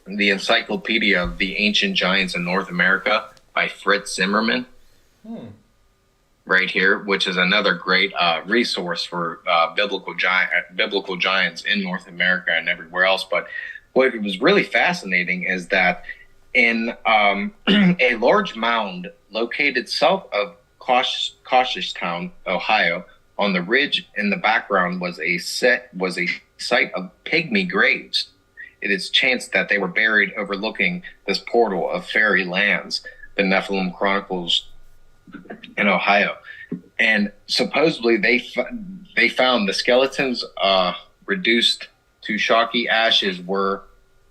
Encyclopedia of the Ancient Giants in North America by Fritz Zimmerman. Right here, which is another great resource for biblical giants in North America and everywhere else. But what was really fascinating is that in a large mound located south of Cautiostown, Ohio, on the ridge in the background was a site of pygmy graves. It is chanced that they were buried overlooking this portal of fairy lands, the Nephilim Chronicles in Ohio. And supposedly they found the skeletons reduced to chalky ashes were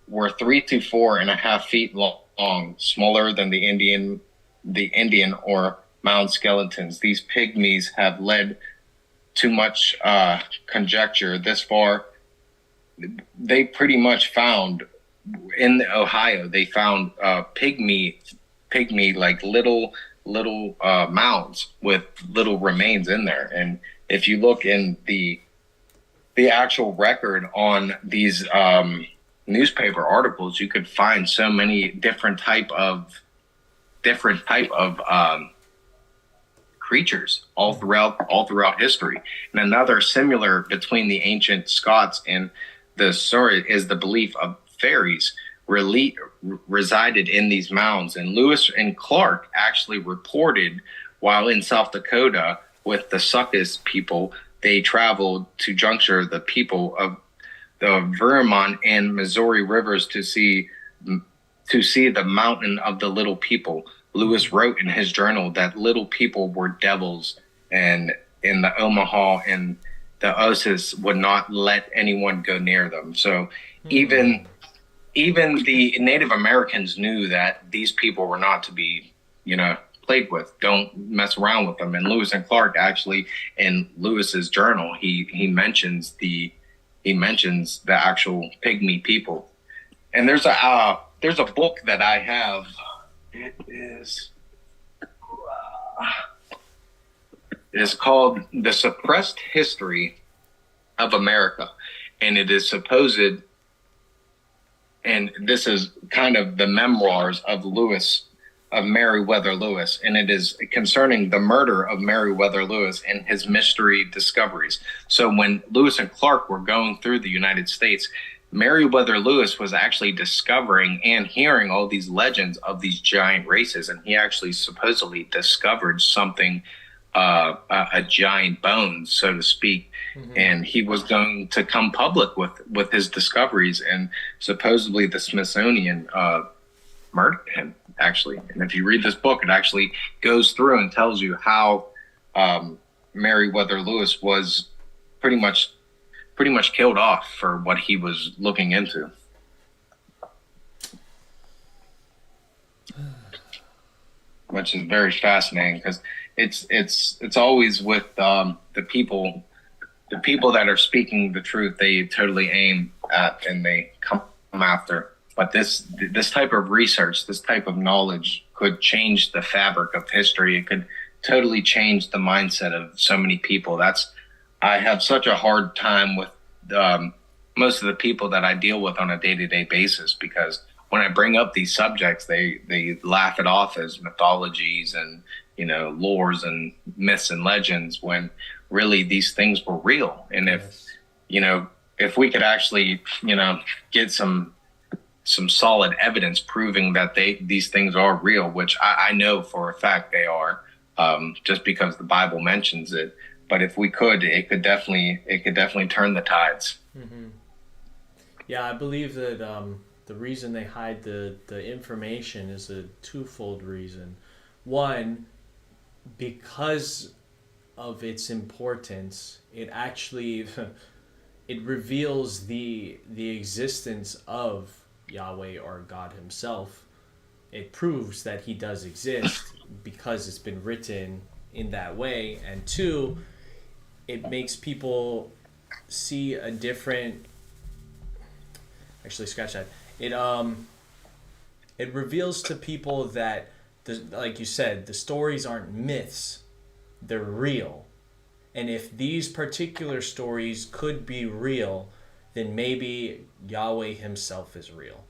3 to 4.5 feet long, smaller than the Indian or mound skeletons. These pygmies have led to much conjecture. This far, they pretty much found in Ohio. They found pygmy like little little mounds with little remains in there. And if you look in the actual record on these newspaper articles, you could find so many different type of creatures all throughout history. And another similar between the ancient Scots and the story is the belief of fairies resided in these mounds. And Lewis and Clark actually reported while in South Dakota with the Suckus people, they traveled to juncture the people of the Vermont and Missouri rivers to see the mountain of the little people. Lewis wrote in his journal that little people were devils, and in the Omaha and the Osage would not let anyone go near them. So even the Native Americans knew that these people were not to be, played with. Don't mess around with them. And Lewis and Clark actually, in Lewis's journal, he mentions the actual pygmy people. And there's a book that I have. It is called The Suppressed History of America, and it is supposed, and this is kind of the memoirs of Meriwether Lewis, and it is concerning the murder of Meriwether Lewis and his mystery discoveries. So when Lewis and Clark were going through the United States, Meriwether Lewis was actually discovering and hearing all these legends of these giant races, and he actually supposedly discovered something, a giant bone, so to speak, and he was going to come public with his discoveries, and supposedly the Smithsonian murdered him, actually. And if you read this book, it actually goes through and tells you how Meriwether Lewis was pretty much killed off for what he was looking into. Which is very fascinating, because it's always with the people that are speaking the truth, they totally aim at and they come after. But this type of research, this type of knowledge could change the fabric of history. It could totally change the mindset of so many people. I have such a hard time with most of the people that I deal with on a day-to-day basis, because when I bring up these subjects, they laugh it off as mythologies and, lores and myths and legends, when really these things were real. And if we could actually, get some solid evidence proving that these things are real, which I know for a fact they are, just because the Bible mentions it. But if we could, it could definitely turn the tides. Mm-hmm. Yeah, I believe that the reason they hide the information is a twofold reason. One, because of its importance, it actually it reveals the existence of Yahweh or God himself. It proves that he does exist because it's been written in that way. And two, it makes people see a different, actually scratch that. It reveals to people that, like you said, the stories aren't myths, they're real. And if these particular stories could be real, then maybe Yahweh himself is real.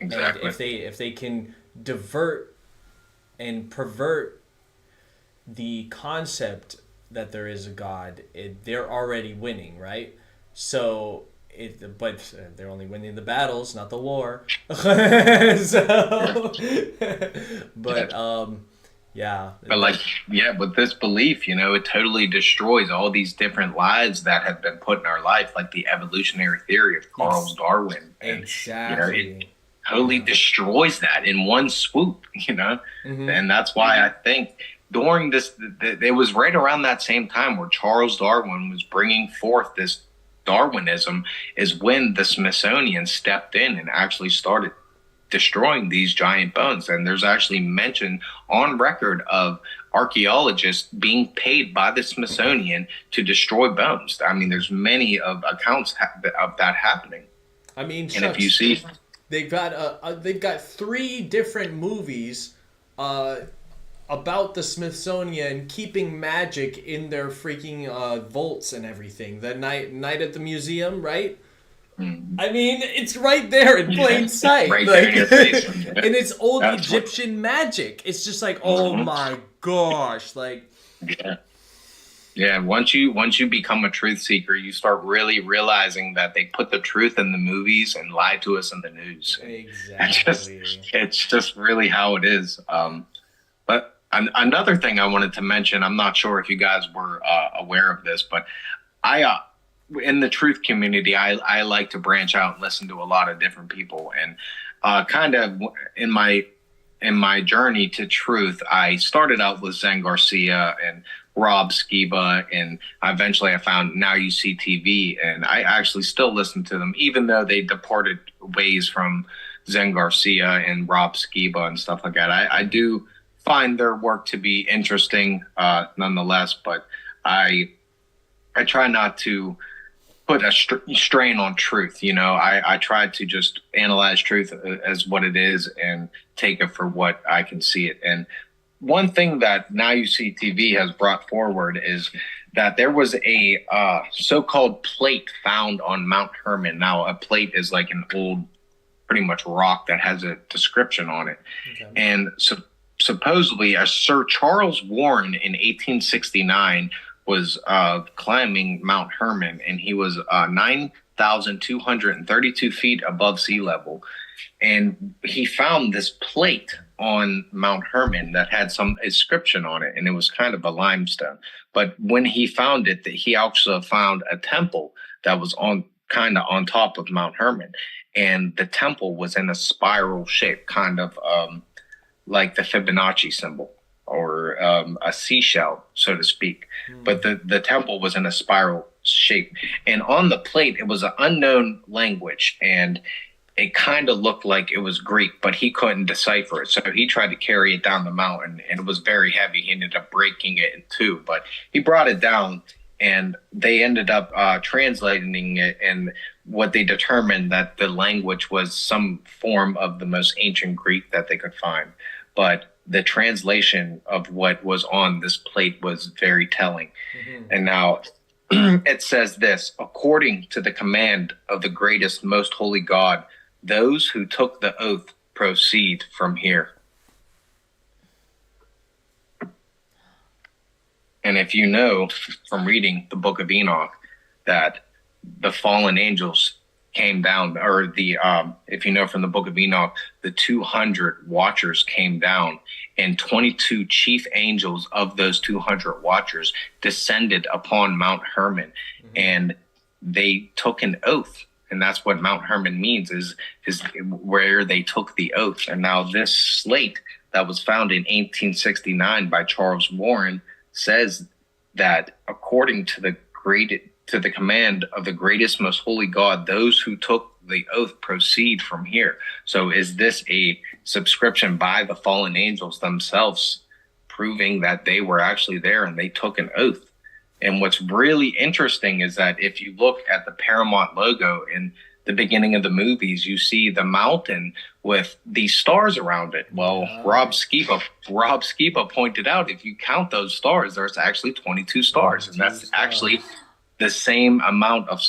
Exactly. And if they can divert and pervert the concept that there is a God, they're already winning, right? So but they're only winning the battles, not the war. Yeah. But with this belief, it totally destroys all these different lies that have been put in our life, like the evolutionary theory of Charles Darwin. And, exactly. It totally destroys that in one swoop, Mm-hmm. And that's why I think during this, it was right around that same time where Charles Darwin was bringing forth this Darwinism, is when the Smithsonian stepped in and actually started destroying these giant bones. And there's actually mention on record of archaeologists being paid by the Smithsonian to destroy bones. I mean, there's many of accounts of that happening. I mean, and if you see, they've got 3 different movies about the Smithsonian keeping magic in their freaking vaults and everything. The night at the museum, right? I mean, it's right there in plain sight. Right like, there in your face. and it's old That's Egyptian magic. It's just like, oh my gosh, like. Yeah. Yeah, once you become a truth seeker, you start really realizing that they put the truth in the movies and lie to us in the news. Exactly. It's just really how it is. But another thing I wanted to mention, I'm not sure if you guys were aware of this, but I in the truth community, I like to branch out and listen to a lot of different people, and kind of in my journey to truth, I started out with Zen Garcia and Rob Skiba, and eventually I found Now You See TV, and I actually still listen to them, even though they departed ways from Zen Garcia and Rob Skiba and stuff like that. I do find their work to be interesting, nonetheless, but I try not to put a strain on truth. You know, I try to just analyze truth as what it is and take it for what I can see it. And one thing that Now You See TV has brought forward is that there was a so-called plate found on Mount Hermon. Now, a plate is like an old, pretty much rock that has a description on it. Okay. And supposedly, a Sir Charles Warren in 1869 was climbing Mount Hermon, and he was 9,232 feet above sea level. And he found this plate on Mount Hermon that had some inscription on it, and it was kind of a limestone. But when he found it, he also found a temple that was kind of on top of Mount Hermon, and the temple was in a spiral shape, kind of like the Fibonacci symbol, or a seashell, so to speak. But the temple was in a spiral shape, and on the plate it was an unknown language, and it kind of looked like it was Greek, but he couldn't decipher it. So he tried to carry it down the mountain, and it was very heavy. He ended up breaking it in two, but he brought it down, and they ended up translating it. And what they determined that the language was some form of the most ancient Greek that they could find. But the translation of what was on this plate was very telling. Mm-hmm. And now it says this: according to the command of the greatest, most holy God, those who took the oath proceed from here. And if you know from reading the book of Enoch that the fallen angels came down, or if you know from the book of Enoch, the 200 watchers came down, and 22 chief angels of those 200 watchers descended upon Mount Hermon, and they took an oath. And that's what Mount Hermon means, is where they took the oath. And now this slate that was found in 1869 by Charles Warren says that according to the command of the greatest, most holy God, those who took the oath proceed from here. So is this a subscription by the fallen angels themselves, proving that they were actually there and they took an oath? And what's really interesting is that if you look at the Paramount logo in the beginning of the movies, you see the mountain with these stars around it. Well, Rob Skiba pointed out, if you count those stars, there's actually 22 stars. And that's actually the same amount of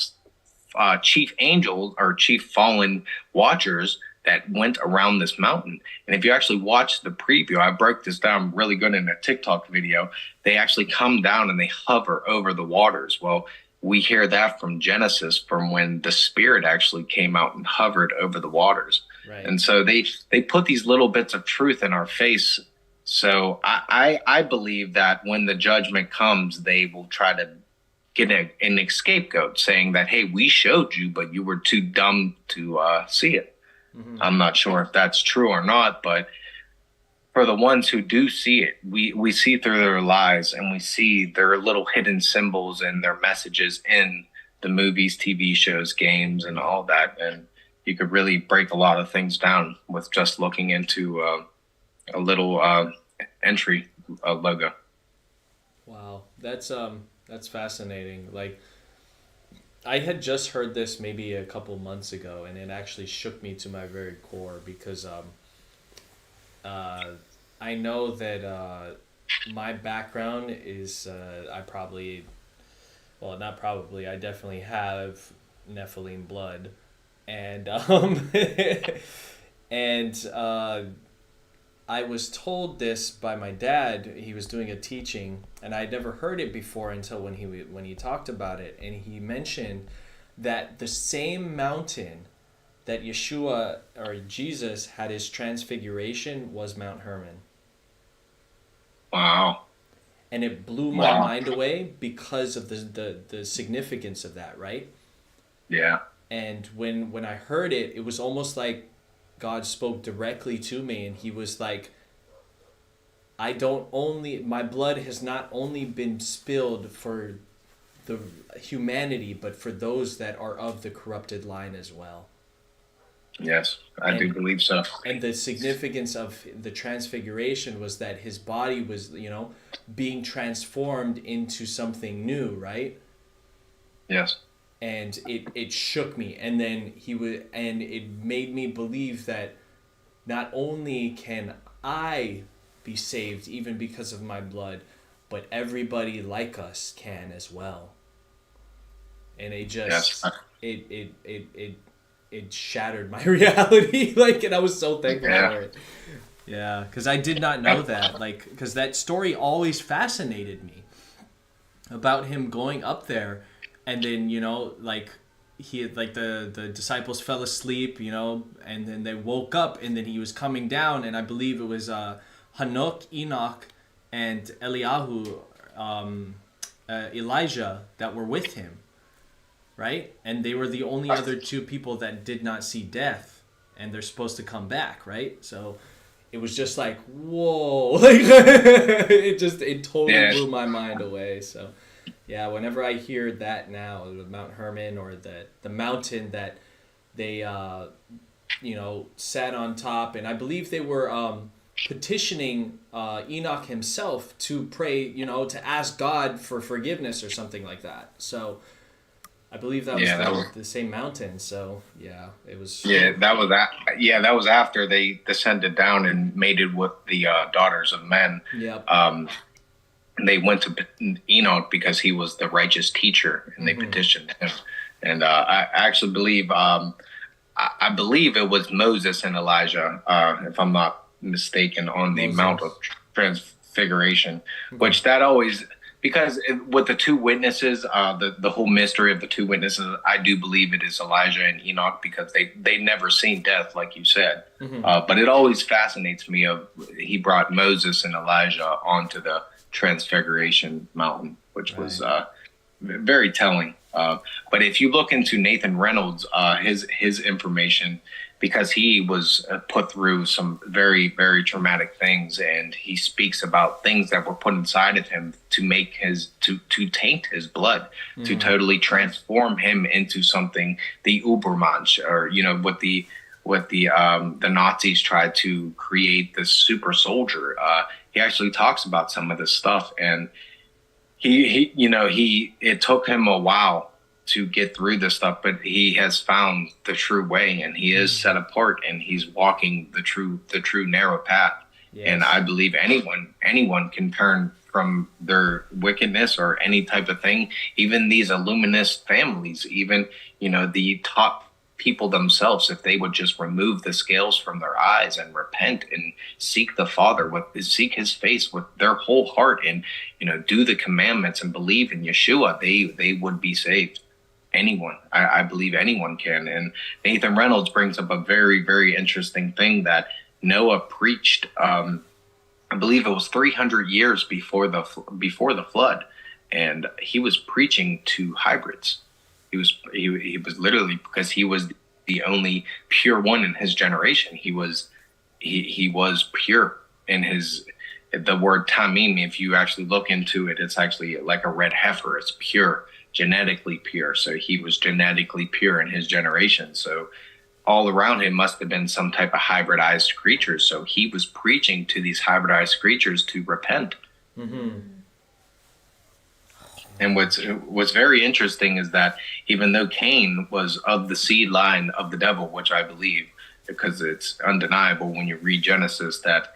chief angels or chief fallen watchers that went around this mountain. And if you actually watch the preview, I broke this down really good in a TikTok video. They actually come down and they hover over the waters. Well, we hear that from Genesis, from when the Spirit actually came out and hovered over the waters. Right. And so they put these little bits of truth in our face. So I believe that when the judgment comes, they will try to get an scapegoat, saying that, hey, we showed you, but you were too dumb to see it. Mm-hmm. I'm not sure if that's true or not, but for the ones who do see it, we see through their lies, and we see their little hidden symbols and their messages in the movies, TV shows, games, and all that. And you could really break a lot of things down with just looking into a little entry logo. Wow, that's fascinating. Like, I had just heard this maybe a couple months ago, and it actually shook me to my very core, because I know that my background is I probably, well, not probably, I definitely have Nephilim blood, and and I was told this by my dad. He was doing a teaching, and I'd never heard it before until when he talked about it, and he mentioned that the same mountain that Yeshua or Jesus had his transfiguration was Mount Hermon. Wow. And it blew my Wow. mind away because of the significance of that, right? Yeah. And when I heard it, it was almost like God spoke directly to me, and he was like, my blood has not only been spilled for the humanity, but for those that are of the corrupted line as well. Yes, I do And- believe so. And the significance of the transfiguration was that his body was, being transformed into something new, right? Yes. And it shook me, and then it made me believe that not only can I be saved even because of my blood, but everybody like us can as well. And it just Yes. it shattered my reality, like, and I was so thankful Yeah. for it. Yeah, because I did not know that, like, because that story always fascinated me about him going up there, and then like he had, like, the disciples fell asleep, and then they woke up, and then he was coming down, and I believe it was Hanok, Enoch, and Eliyahu, Elijah, that were with him, right? And they were the only other two people that did not see death, and they're supposed to come back, right? So it was just like, whoa, like it totally Yeah. blew my mind away. So yeah, whenever I hear that now, the Mount Hermon, or the mountain that they sat on top, and I believe they were petitioning Enoch himself to pray, to ask God for forgiveness or something like that. So I believe that was, Yeah, that was- the same mountain. So yeah, it was. Yeah, that was after they descended down and mated with the daughters of men. Yep. And they went to Enoch because he was the righteous teacher, and they petitioned him. And I actually believe, I believe it was Moses and Elijah, if I'm not mistaken, on the Moses. Mount of Transfiguration, which that always, because with the two witnesses, the whole mystery of the two witnesses, I do believe it is Elijah and Enoch, because they never seen death, like you said. But it always fascinates me of he brought Moses and Elijah onto the Transfiguration Mountain, which was very telling. But if you look into Nathan Reynolds, his information, because he was put through some very, very traumatic things, and he speaks about things that were put inside of him to make to taint his blood, to totally transform him into something, the Ubermensch, or what the Nazis tried to create, this super soldier. He actually talks about some of this stuff, and it took him a while to get through this stuff, but he has found the true way, and he is set apart, and he's walking the true narrow path. Yes. And I believe anyone can turn from their wickedness or any type of thing. Even these Illuminist families, even the top people themselves, if they would just remove the scales from their eyes and repent and seek the Father, seek His face with their whole heart, and do the commandments and believe in Yeshua, they would be saved. Anyone, I believe anyone can. And Nathan Reynolds brings up a very, very interesting thing that Noah preached. I believe it was 300 years before the flood, and he was preaching to hybrids. He was literally, because he was the only pure one in his generation. He was pure in his. The word tamim, if you actually look into it, it's actually like a red heifer. It's pure, genetically pure. So he was genetically pure in his generation. So all around him must have been some type of hybridized creatures. So he was preaching to these hybridized creatures to repent. And what's very interesting is that even though Cain was of the seed line of the devil, which I believe, because it's undeniable when you read Genesis, that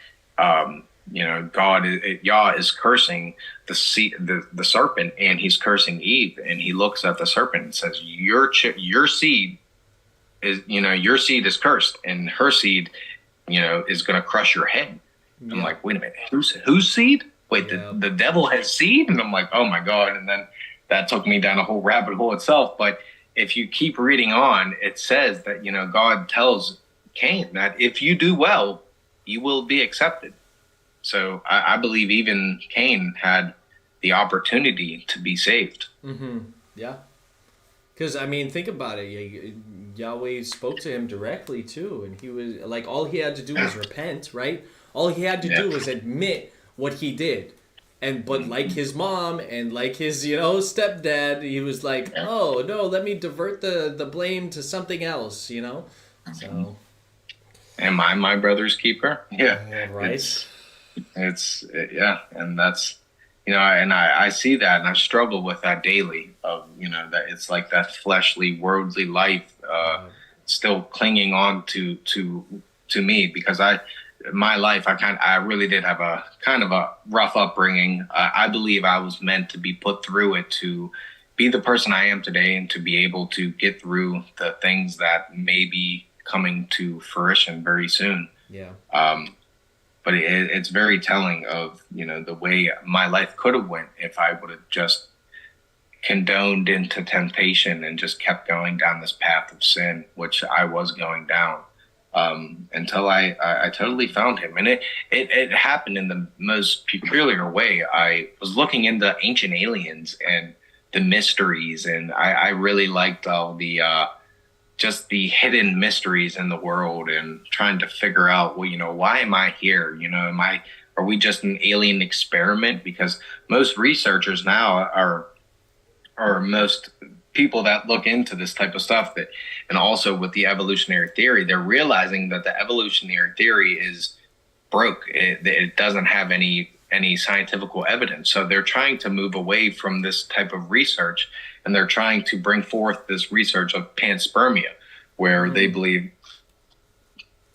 God, Yah is cursing the serpent, and he's cursing Eve, and he looks at the serpent and says, your seed your seed is cursed, and her seed, is going to crush your head. Yeah. I'm like, wait a minute, whose seed? Wait, Yeah. the devil has seed? And I'm like, oh my God. And then that took me down a whole rabbit hole itself. But if you keep reading on, it says that, God tells Cain that if you do well, you will be accepted. So I believe even Cain had the opportunity to be saved. Mm-hmm. Yeah. Because, think about it. Yahweh spoke to him directly, too. And he was, like, all he had to do was repent, right? All he had to do was admit what he did. But like his mom and like his, stepdad, he was like, oh, no, let me divert the blame to something else, So. Am I my brother's keeper? Yeah. Right. And that's, and I see that, and I struggle with that daily of, that it's like that fleshly, worldly life still clinging on to me, because my life, I really did have a kind of a rough upbringing. I believe I was meant to be put through it to be the person I am today, and to be able to get through the things that may be coming to fruition very soon. Yeah. But it's very telling of, the way my life could have went if I would have just condoned into temptation and just kept going down this path of sin, which I was going down, until I totally found him. And it happened in the most peculiar way. I was looking into ancient aliens and the mysteries, and I really liked all the just the hidden mysteries in the world, and trying to figure out, well, why am I here? Are we just an alien experiment? Because most researchers now are most people that look into this type of stuff, and also with the evolutionary theory, they're realizing that the evolutionary theory is broke. It doesn't have any scientific evidence. So they're trying to move away from this type of research, and they're trying to bring forth this research of panspermia, where they believe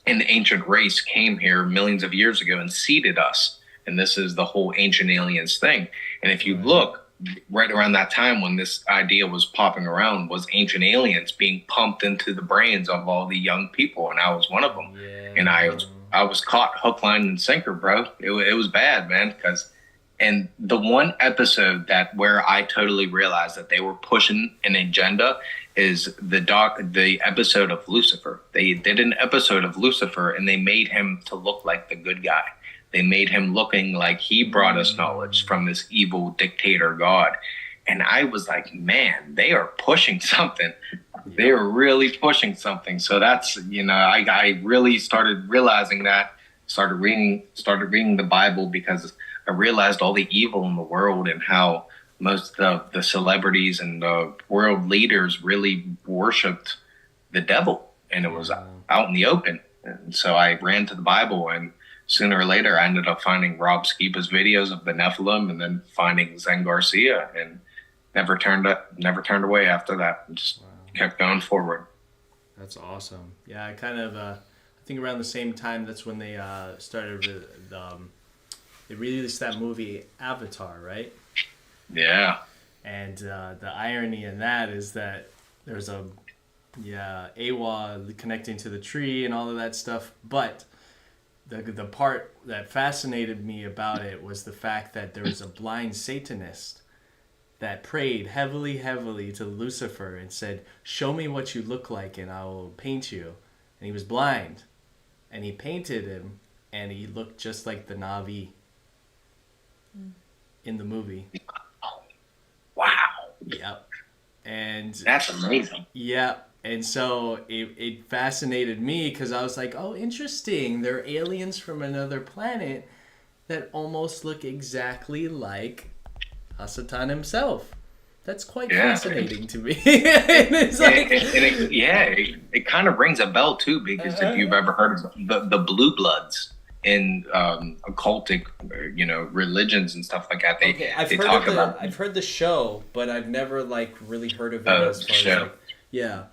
an ancient race came here millions of years ago and seeded us. And this is the whole ancient aliens thing. And if you look, right around that time when this idea was popping around, was ancient aliens being pumped into the brains of all the young people. And I was one of them. Yeah. And I was caught hook, line, and sinker, bro. It was bad, man. And the one episode where I totally realized that they were pushing an agenda is the episode of Lucifer. They did an episode of Lucifer, and they made him to look like the good guy. They made him looking like he brought us knowledge from this evil dictator God. And I was like, man, they are pushing something. They are really pushing something. So that's, I really started realizing that, started reading the Bible, because I realized all the evil in the world, and how most of the celebrities and the world leaders really worshipped the devil, and it was out in the open. And so I ran to the Bible, and sooner or later I ended up finding Rob Skiba's videos of the Nephilim, and then finding Zen Garcia, and never turned away after that. Just kept going forward. That's awesome. Yeah, I kind of I think around the same time, that's when they started they released that movie Avatar, right? Yeah. And the irony in that is that there's Awa connecting to the tree and all of that stuff. But the part that fascinated me about it was the fact that there was a blind Satanist that prayed heavily to Lucifer and said, "Show me what you look like and I will paint you." And he was blind. And he painted him, and he looked just like the Na'vi in the movie. Wow. Yep. And that's amazing. Yeah. And so it fascinated me, because I was like, oh, interesting. They're aliens from another planet that almost look exactly like Hasatan himself. That's quite fascinating to me. It's like, it kind of rings a bell too, because if you've ever heard of the Blue Bloods in occultic, religions and stuff like that, I've heard the show, but I've never really heard of it as far as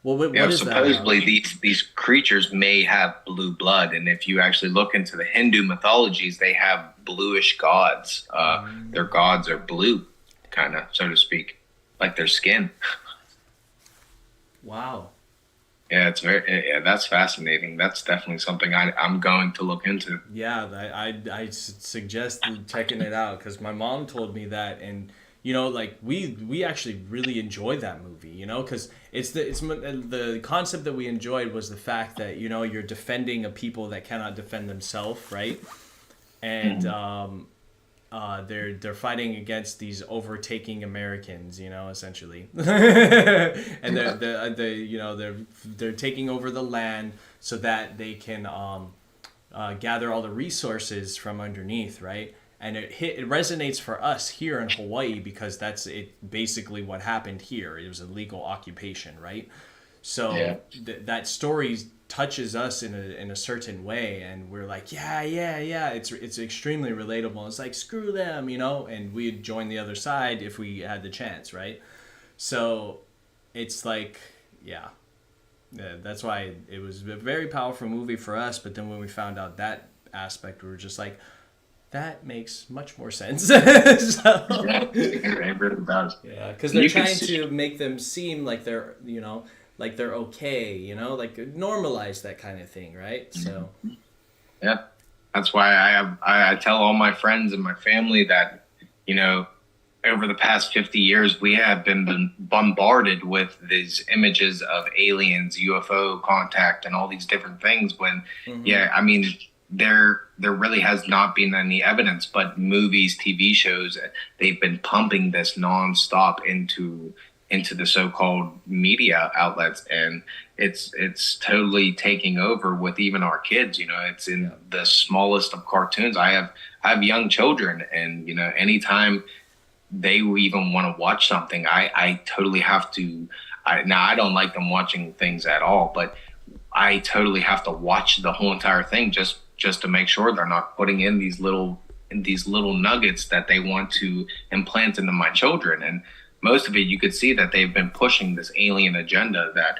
Well, what You know, is that supposedly about? these creatures may have blue blood, and if you actually look into the Hindu mythologies, they have bluish gods. Their gods are blue, kind of, so to speak, like their skin. Wow. Yeah, it's very yeah, that's fascinating. That's definitely something I'm going to look into. Yeah, suggest checking it out because my mom told me that, and you know, like we actually really enjoyed that movie, you know, because the concept that we enjoyed was the fact that you know you're defending a people that cannot defend themselves, right? And they're fighting against these overtaking Americans, you know, essentially, and they you know they're taking over the land so that they can gather all the resources from underneath, right? And it resonates for us here in Hawaii because that's it basically what happened here. It was a legal occupation, right? So Yeah. that story touches us in a certain way, and we're like, yeah. It's extremely relatable. It's like screw them, you know, and we'd join the other side if we had the chance, right? So it's like, yeah, that's why it was a very powerful movie for us. But then when we found out that aspect, we were just like, that makes much more sense. So, Yeah, it really does. yeah, because they're You can trying see- to make them seem like they're, you know, like they're okay, you know, like normalize that kind of thing, right? So, Yeah, that's why I tell all my friends and my family that, you know, over the past 50 years, we have been bombarded with these images of aliens, UFO contact, and all these different things. When, yeah, I mean, there really has not been any evidence, but movies, TV shows, they've been pumping this nonstop into the so-called media outlets, and it's totally taking over with even our kids. You know, it's in the smallest of cartoons. I have young children, and you know, anytime they even want to watch something, I totally have to. Now I don't like them watching things at all, but I totally have to watch the whole entire thing just to make sure they're not putting in these little nuggets that they want to implant into my children. And most of it, you could see that they've been pushing this alien agenda, that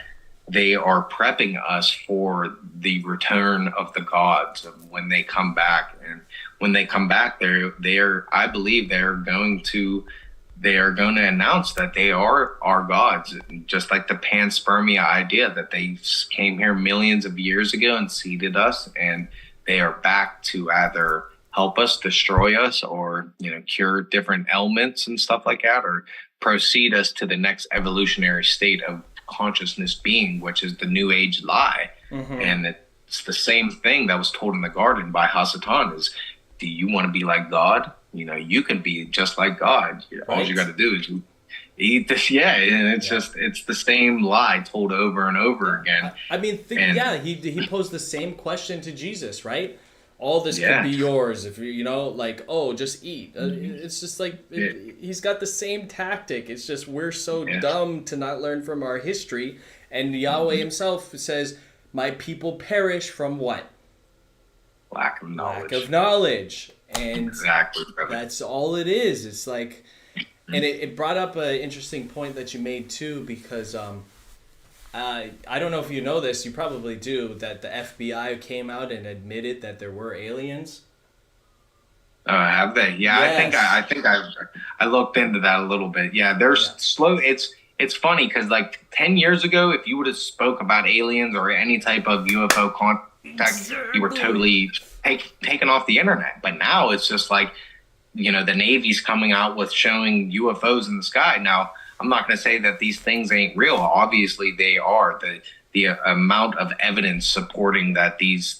they are prepping us for the return of the gods when they come back. And when they come back, they're I believe they are going to announce that they are our gods, just like the panspermia idea, that they came here millions of years ago and seeded us, and they are back to either help us, destroy us, or you know, cure different ailments and stuff like that, or proceed us to the next evolutionary state of consciousness being, which is the new age lie. And it's the same thing that was told in the garden by Hasatan is, do you want to be like God? You know, you can be just like God. All Right. you got to do is eat this. Yeah. And it's just, it's the same lie told over and over again. I mean, And- yeah, he posed the same question to Jesus, right? All this Yeah. could be yours if you know, like, oh, just eat. It's just like he's got the same tactic. It's just we're so Yeah. dumb to not learn from our history. And Yahweh himself says, "My people perish from what? Lack of knowledge. Lack of knowledge." And Exactly, brother. that's all it is. It's like, and it brought up an interesting point that you made too, because I don't know if you know this, you probably do, that the FBI came out and admitted that there were aliens. Have they? Yeah, Yes. I think I looked into that a little bit. Yeah, there's Yeah. slow. It's funny because like 10 years ago, if you would have spoke about aliens or any type of UFO contact, you were totally taken off the internet. But now it's just like, you know, the Navy's coming out with showing UFOs in the sky. Now, I'm not going to say that these things ain't real. Obviously, they are. The amount of evidence supporting that these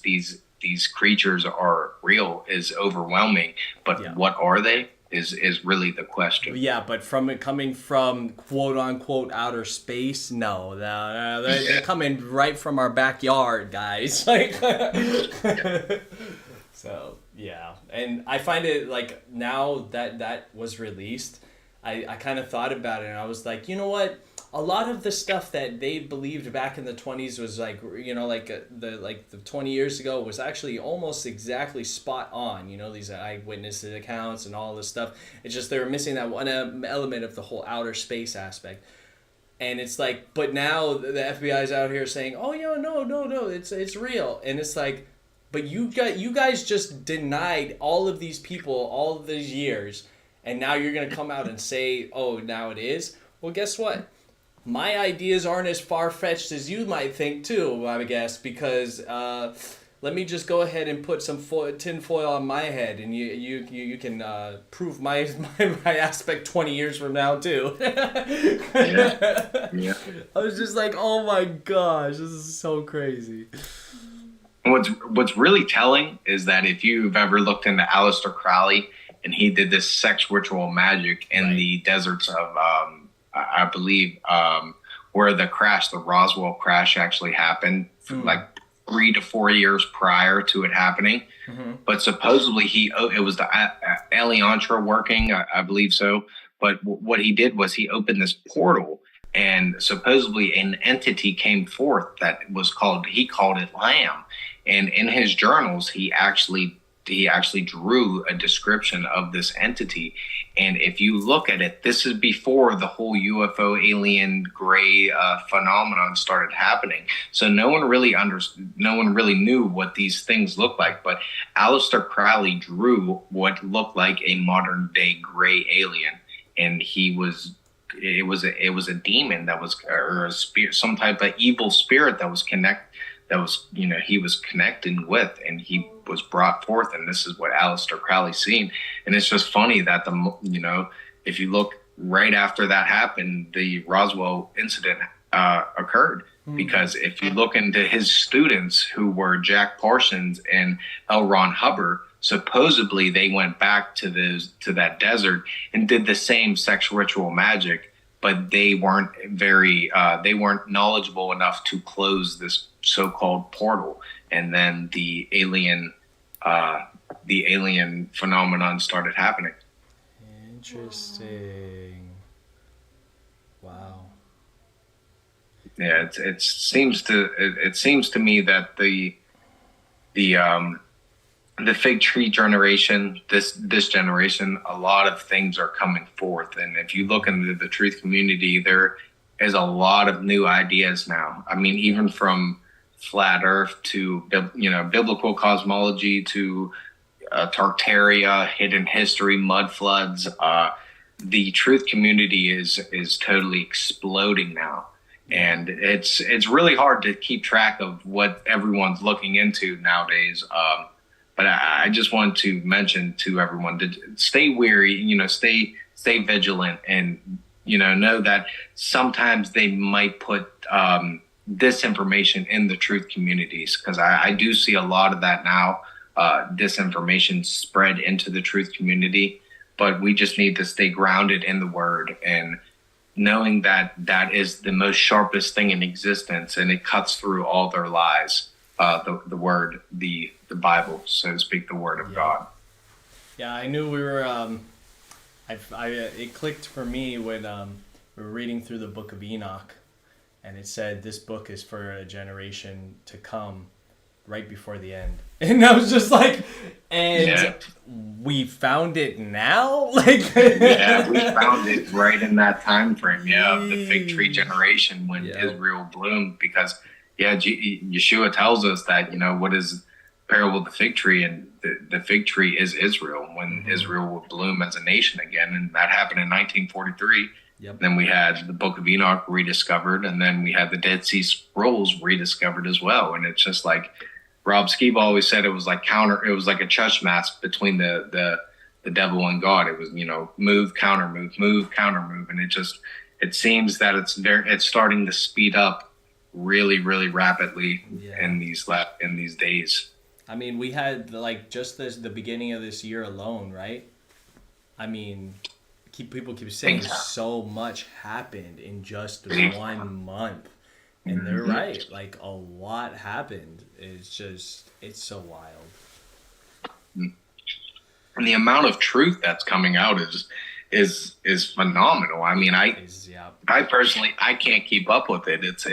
creatures are real is overwhelming. But Yeah. what are they is really the question. Yeah, but from it coming from quote unquote outer space, no, they're coming right from our backyard, guys. Like, so yeah, and I find it like now that was released, I kind of thought about it and I was like, you know what? A lot of the stuff that they believed back in the 20s was like, you know, like the 20 years ago was actually almost exactly spot on. You know, these eyewitness accounts and all this stuff. It's just they were missing that one element of the whole outer space aspect. And it's like, but now the FBI is out here saying, "Oh yeah, no, it's real." And it's like, but you guys just denied all of these people all of these years, and now you're gonna come out and say, "Oh, now it is." Well, guess what? My ideas aren't as far fetched as you might think too. I guess because let me just go ahead and put some tin foil on my head, and you can prove my aspect 20 years from now too. Yeah. I was just like, oh my gosh, this is so crazy. What's really telling is that if you've ever looked into Aleister Crowley, and he did this sex ritual magic in the deserts of I believe where the Roswell crash actually happened, like 3 to 4 years prior to it happening. But supposedly it was the Aliantra working, I believe so. But what he did was he opened this portal, and supposedly an entity came forth that he called it Lamb. And in his journals, he actually drew a description of this entity. And if you look at it, this is before the whole UFO alien gray phenomenon started happening. So no one really knew what these things looked like. But Aleister Crowley drew what looked like a modern day gray alien, and it was a demon that was, or a spirit, some type of evil spirit that was he was connecting with, and he was brought forth, and this is what Aleister Crowley seen. And it's just funny that if you look right after that happened, the Roswell incident occurred. Because if you look into his students, who were Jack Parsons and L. Ron Hubbard, supposedly they went back to that desert and did the same sex ritual magic, but they weren't knowledgeable enough to close this so-called portal. And then the alien phenomenon started happening. Interesting. Wow. Yeah, it seems to me that the fig tree generation, this generation, a lot of things are coming forth. And if you look into the truth community, there is a lot of new ideas now. I mean, even from flat Earth to biblical cosmology to Tartaria, hidden history, mud floods. The truth community is totally exploding now. And it's really hard to keep track of what everyone's looking into nowadays. But I just want to mention to everyone to stay wary, stay vigilant, and know that sometimes they might put disinformation in the truth communities, because I do see a lot of that now, disinformation spread into the truth community. But we just need to stay grounded in the word, and knowing that that is the most sharpest thing in existence, and it cuts through all their lies. The word, the Bible, so to speak, the word of God. Yeah, I knew we were. It clicked for me when we were reading through the book of Enoch, and it said this book is for a generation to come, right before the end. And I was just like, we found it now? Yeah, we found it right in that time frame, the fig tree generation, when Israel bloomed. Because, Yeshua tells us that, what is parable of the fig tree, and the fig tree is Israel, when Israel will bloom as a nation again. And that happened in 1943. Yep. Then we had the Book of Enoch rediscovered, and then we had the Dead Sea Scrolls rediscovered as well. And it's just like Rob Skiba always said, it was like a chess match between the devil and God. It was, move, counter move, counter move. And it seems that it's starting to speed up really, really rapidly in these days. I mean, we had just the beginning of this year alone, right? I mean, people keep saying so much happened in just 1 month. And they're right. A lot happened. It's so wild. And the amount of truth that's coming out is phenomenal. I mean, I personally, I can't keep up with it. It's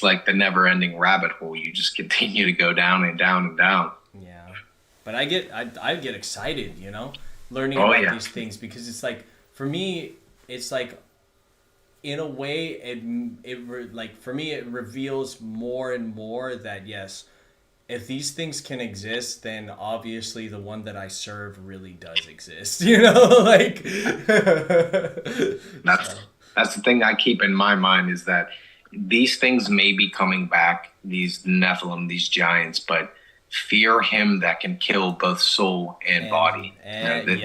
like the never ending rabbit hole. You just continue to go down and down and down. Yeah. But I get excited, learning about these things, because it's like, for me, it's like, in a way, like for me, it reveals more and more that yes, if these things can exist, then obviously the one that I serve really does exist. Like That's the thing I keep in my mind is that these things may be coming back, these Nephilim, these giants, but fear him that can kill both soul and body. And You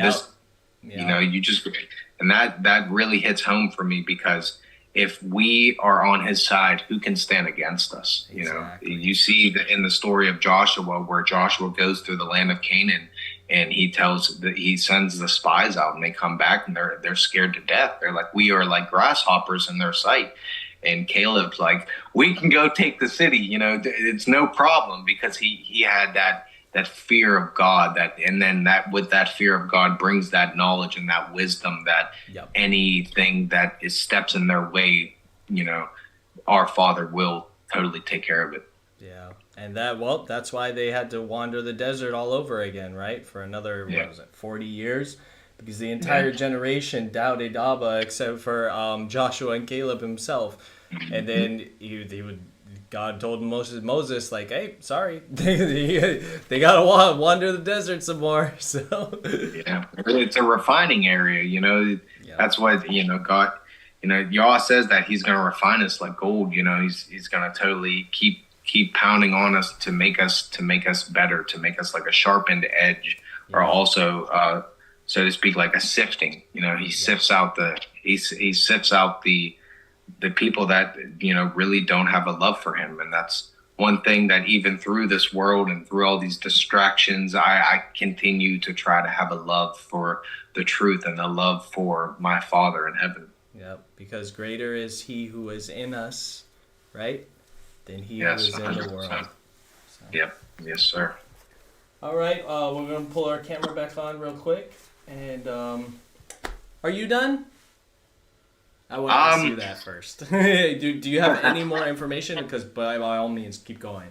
just, and that really hits home for me, because if we are on his side, who can stand against us? Exactly. You see that in the story of Joshua, where Joshua goes through the land of Canaan, and he sends the spies out, and they come back and they're scared to death. They're like, we are like grasshoppers in their sight. And Caleb's like, we can go take the city. It's no problem, because he had that fear of God, and then with that fear of God brings that knowledge and that wisdom that anything that steps in their way, our Father will totally take care of it. Yeah. And that's why they had to wander the desert all over again, right? For another, 40 years? Because the entire generation doubted Abba except for Joshua and Caleb himself. And then God told Moses, like, hey, sorry, they got to wander the desert some more. So yeah, it's a refining area, That's what, God, Yah says that he's going to refine us like gold. He's going to totally keep pounding on us to make us better, to make us like a sharpened edge, or also so to speak, like a sifting. He sifts out he sifts out the people that really don't have a love for him. And that's one thing that even through this world and through all these distractions, I continue to try to have a love for the truth and a love for my Father in heaven. Yep, because greater is he who is in us, right, than he who is in the world. So. Yep. Yes, sir. All right, we're going to pull our camera back on real quick. And are you done? I want to see that first. do you have any more information? Because by all means, keep going.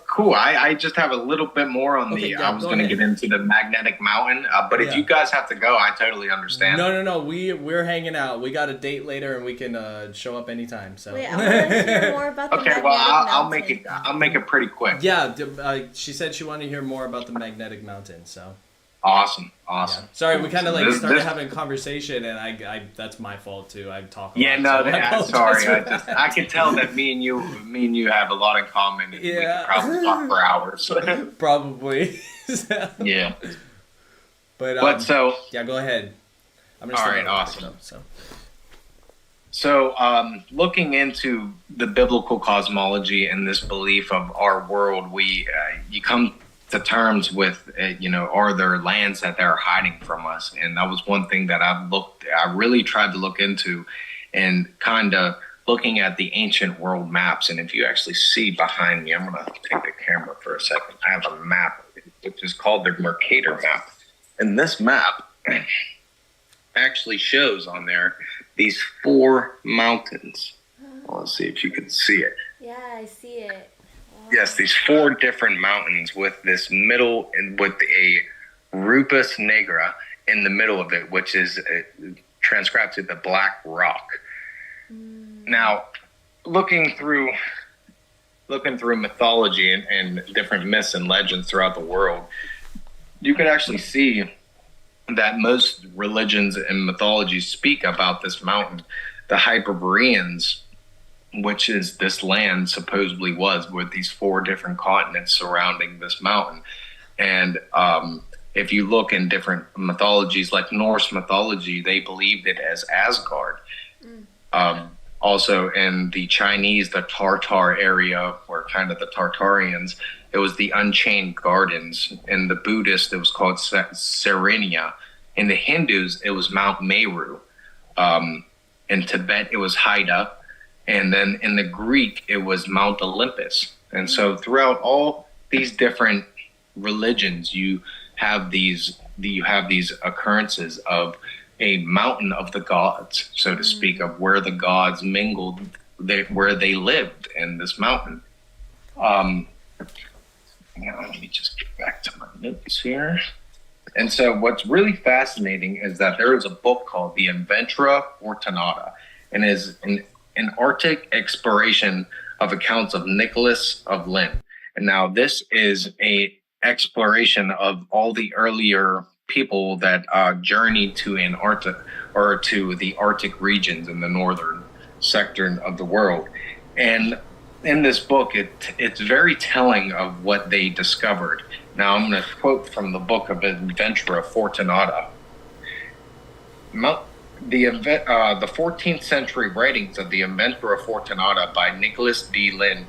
Cool. I just have a little bit more on I was going to get into the magnetic mountain, but if you guys have to go, I totally understand. No. We're hanging out. We got a date later, and we can show up anytime. So. Wait, I want to hear more about the magnetic mountain. I'll make it pretty quick. Yeah, she said she wanted to hear more about the magnetic mountain. So. Awesome. Yeah. Sorry, we kind of started having a conversation, and I that's my fault too. I talk. Sorry. I can tell that me and you have a lot in common. And we could probably talk for hours. Probably. Yeah. But go ahead. All right. Awesome. So, looking into the biblical cosmology and this belief of our world, you come to terms with, are there lands that they're hiding from us? And that was one thing that I really tried to look into, and kind of looking at the ancient world maps. And if you actually see behind me, I'm going to take the camera for a second. I have a map, which is called the Mercator map. And this map actually shows on there these 4 mountains. Let's see if you can see it. Yeah, I see it. Yes, these 4 different mountains with this middle, and with a Rupus Negra in the middle of it, which is transcribed to the Black Rock. Now, looking through mythology and different myths and legends throughout the world, you can actually see that most religions and mythologies speak about this mountain. The Hyperboreans, which is this land supposedly was, with these 4 different continents surrounding this mountain. And if you look in different mythologies, like Norse mythology, they believed it as Asgard. Also in the Chinese, the Tartar area, or kind of the Tartarians, it was the Unchained Gardens. In the Buddhist, it was called Serenia. In the Hindus, it was Mount Meru. In Tibet, it was Haida. And then in the Greek, it was Mount Olympus. And so throughout all these different religions, you have these occurrences of a mountain of the gods, so to speak, of where the gods mingled, where they lived in this mountain. Let me just get back to my notes here. And so, what's really fascinating is that there is a book called The Inventura Fortunata, and is an Arctic exploration of accounts of Nicholas of Lynn. And now, this is a exploration of all the earlier people that journeyed to Antarctic or to the Arctic regions in the northern sector of the world. And in this book, it's very telling of what they discovered. Now, I'm going to quote from the book of Inventura Fortunata. The 14th century writings of the Inventura Fortunata by Nicholas D. Lynn,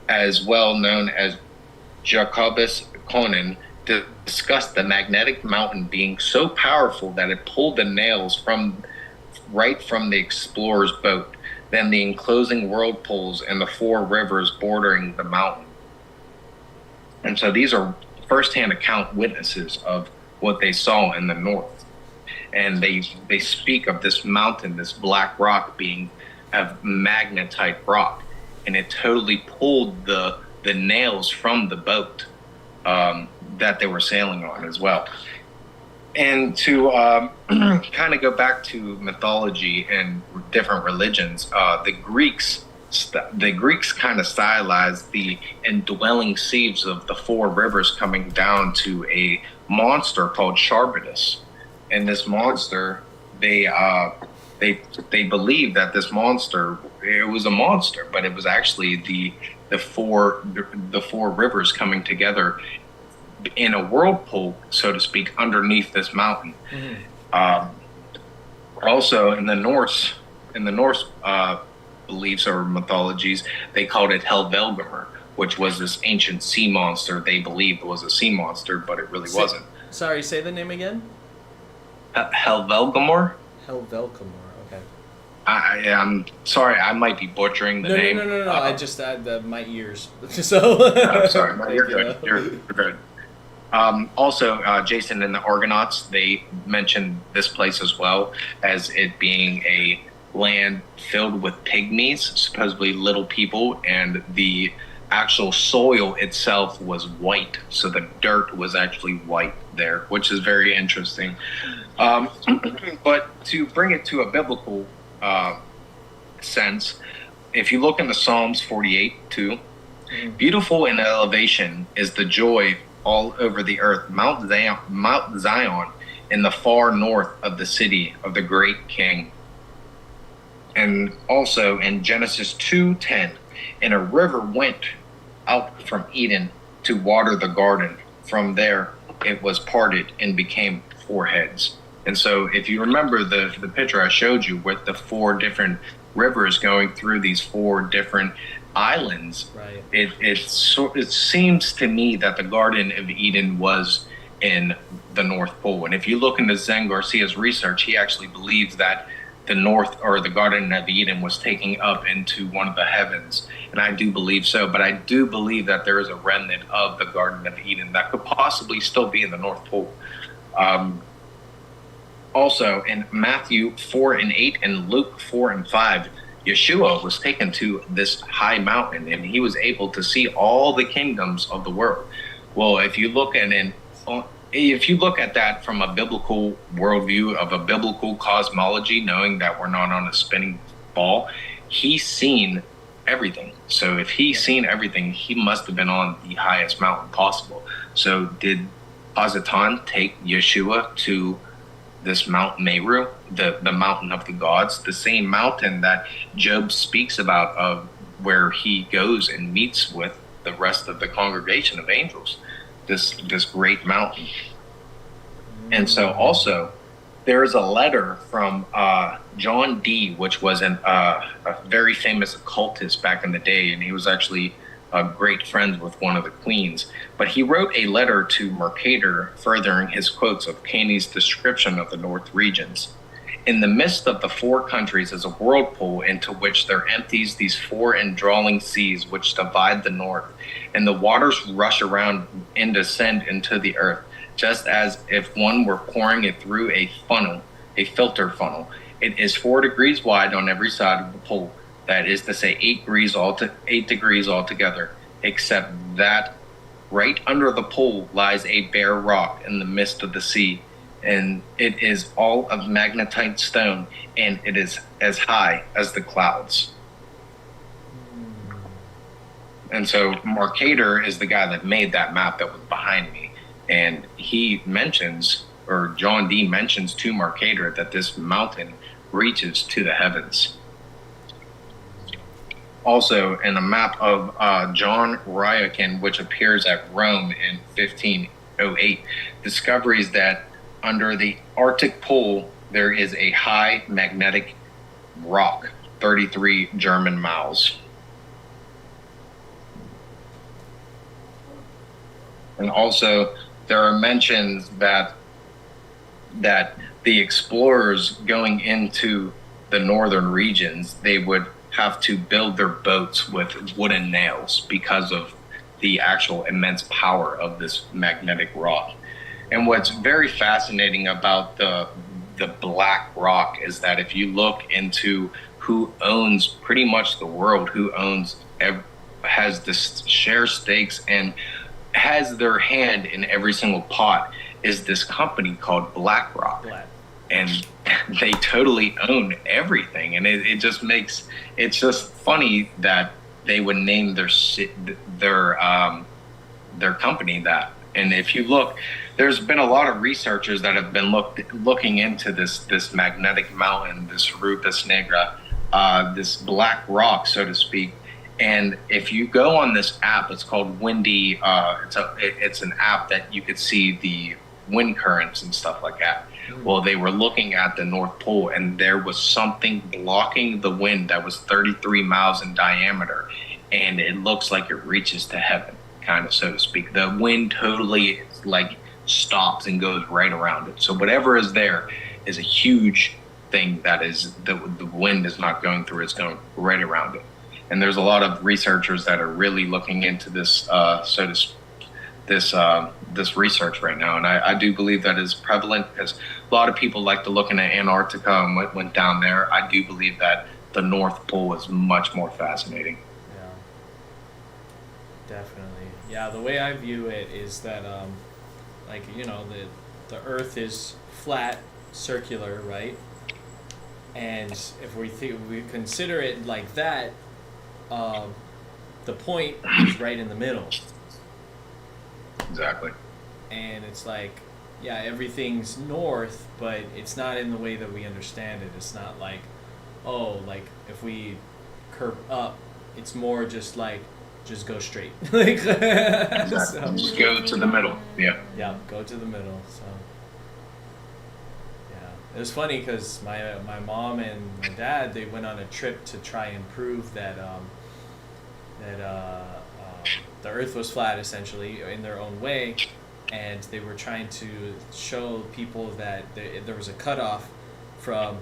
as well known as Jacobus Conan, discussed the magnetic mountain being so powerful that it pulled the nails right from the explorer's boat, then the enclosing whirlpools and the four rivers bordering the mountain. And so these are firsthand account witnesses of what they saw in the north. And they speak of this mountain, this black rock being a magnetite rock, and it totally pulled the nails from the boat that they were sailing on as well. And to kind of go back to mythology and different religions, the Greeks kind of stylized the indwelling seas of the four rivers coming down to a monster called Charybdis. And this monster, they believed that this monster, it was a monster, but it was actually the four rivers coming together in a whirlpool, so to speak, underneath this mountain. Mm-hmm. Also, in the Norse beliefs or mythologies, they called it Helvelgumr, which was this ancient sea monster they believed was a sea monster, but it really wasn't. Sorry, say the name again. Helvelgumr. Helvelgumr. Okay. I'm sorry, I might be butchering the name. No. I just had my ears. So. I'm sorry, you're good. You're good. Also, Jason and the Argonauts, they mentioned this place as well as it being a land filled with pygmies, supposedly little people, and the actual soil itself was white. So the dirt was actually white there, which is very interesting. But to bring it to a biblical sense, if you look in the Psalms 48 too, beautiful in elevation is the joy all over the earth, Mount Zion in the far north of the city of the great king. And also in Genesis 2:10, and a river went out from Eden to water the garden. From there it was parted and became four heads. And so if you remember the picture I showed you with the four different rivers going through these four different islands, right. It seems to me that the Garden of Eden was in the North Pole. And if you look into Zen Garcia's research, he actually believes that the North or the Garden of Eden was taking up into one of the heavens. And I do believe so, but I do believe that there is a remnant of the Garden of Eden that could possibly still be in the North Pole. Also in Matthew 4:8 and Luke 4:5, Yeshua was taken to this high mountain and he was able to see all the kingdoms of the world. Well, if you look at that from a biblical worldview of a biblical cosmology, knowing that we're not on a spinning ball, he's seen everything. So if he's seen everything, he must have been on the highest mountain possible. So did Hazatan take Yeshua to this Mount Meru, the mountain of the gods, the same mountain that Job speaks about, of where he goes and meets with the rest of the congregation of angels, this great mountain. And so also there is a letter from John Dee, which was a very famous occultist back in the day, and he was actually great friends with one of the queens. But he wrote a letter to Mercator, furthering his quotes of Caney's description of the North regions. In the midst of the four countries is a whirlpool into which there empties these four indrawling seas which divide the north, and the waters rush around and descend into the earth, just as if one were pouring it through a funnel, a filter funnel. It is 4 degrees wide on every side of the pole. That is to say 8 degrees altogether, except that Right under the pole lies a bare rock in the midst of the sea, and it is all of magnetite stone, and it is as high as the clouds. And so Mercator is the guy that made that map that was behind me. And he mentions, or John D mentions to Mercator, that this mountain reaches to the heavens. Also, in a map of John Ryakin, which appears at Rome in 1508, discoveries that under the Arctic Pole, there is a high magnetic rock, 33 German miles. And also, there are mentions that the explorers going into the northern regions, they would have to build their boats with wooden nails because of the actual immense power of this magnetic rock. And what's very fascinating about the black rock is that if you look into who owns pretty much the world, who owns has this share stakes and has their hand in every single pot, is this company called BlackRock. And they totally own everything, and it just makes it's just funny that they would name their company that. And if you look, there's been a lot of researchers that have been looking into this magnetic mountain, this Rupes Negra, this black rock, so to speak. And if you go on this app, it's called Windy. It's an app that you could see the wind currents and stuff like that. Well, they were looking at the North Pole, and there was something blocking the wind that was 33 miles in diameter, and it looks like it reaches to heaven, kind of, so to speak. The wind totally like stops and goes right around it. So whatever is there is a huge thing that is the wind is not going through; it's going right around it. And there's a lot of researchers that are really looking into this, this research right now, and I do believe that is prevalent because a lot of people like to look into Antarctica and what went down there. I do believe that the North Pole is much more fascinating. Yeah, definitely. Yeah, the way I view it is that, like, you know, the Earth is flat, circular, right? And if we consider it like that, the point is right in the middle. Exactly. And it's like, yeah, everything's north, but it's not in the way that we understand it. It's not like, oh, like if we curve up, it's more just like, just go straight. Like, Exactly. so, Just go to the middle. Yeah. go to the middle. So, yeah, it was funny because my mom and my dad, they went on a trip to try and prove that the Earth was flat, essentially, in their own way, and they were trying to show people that there was a cutoff from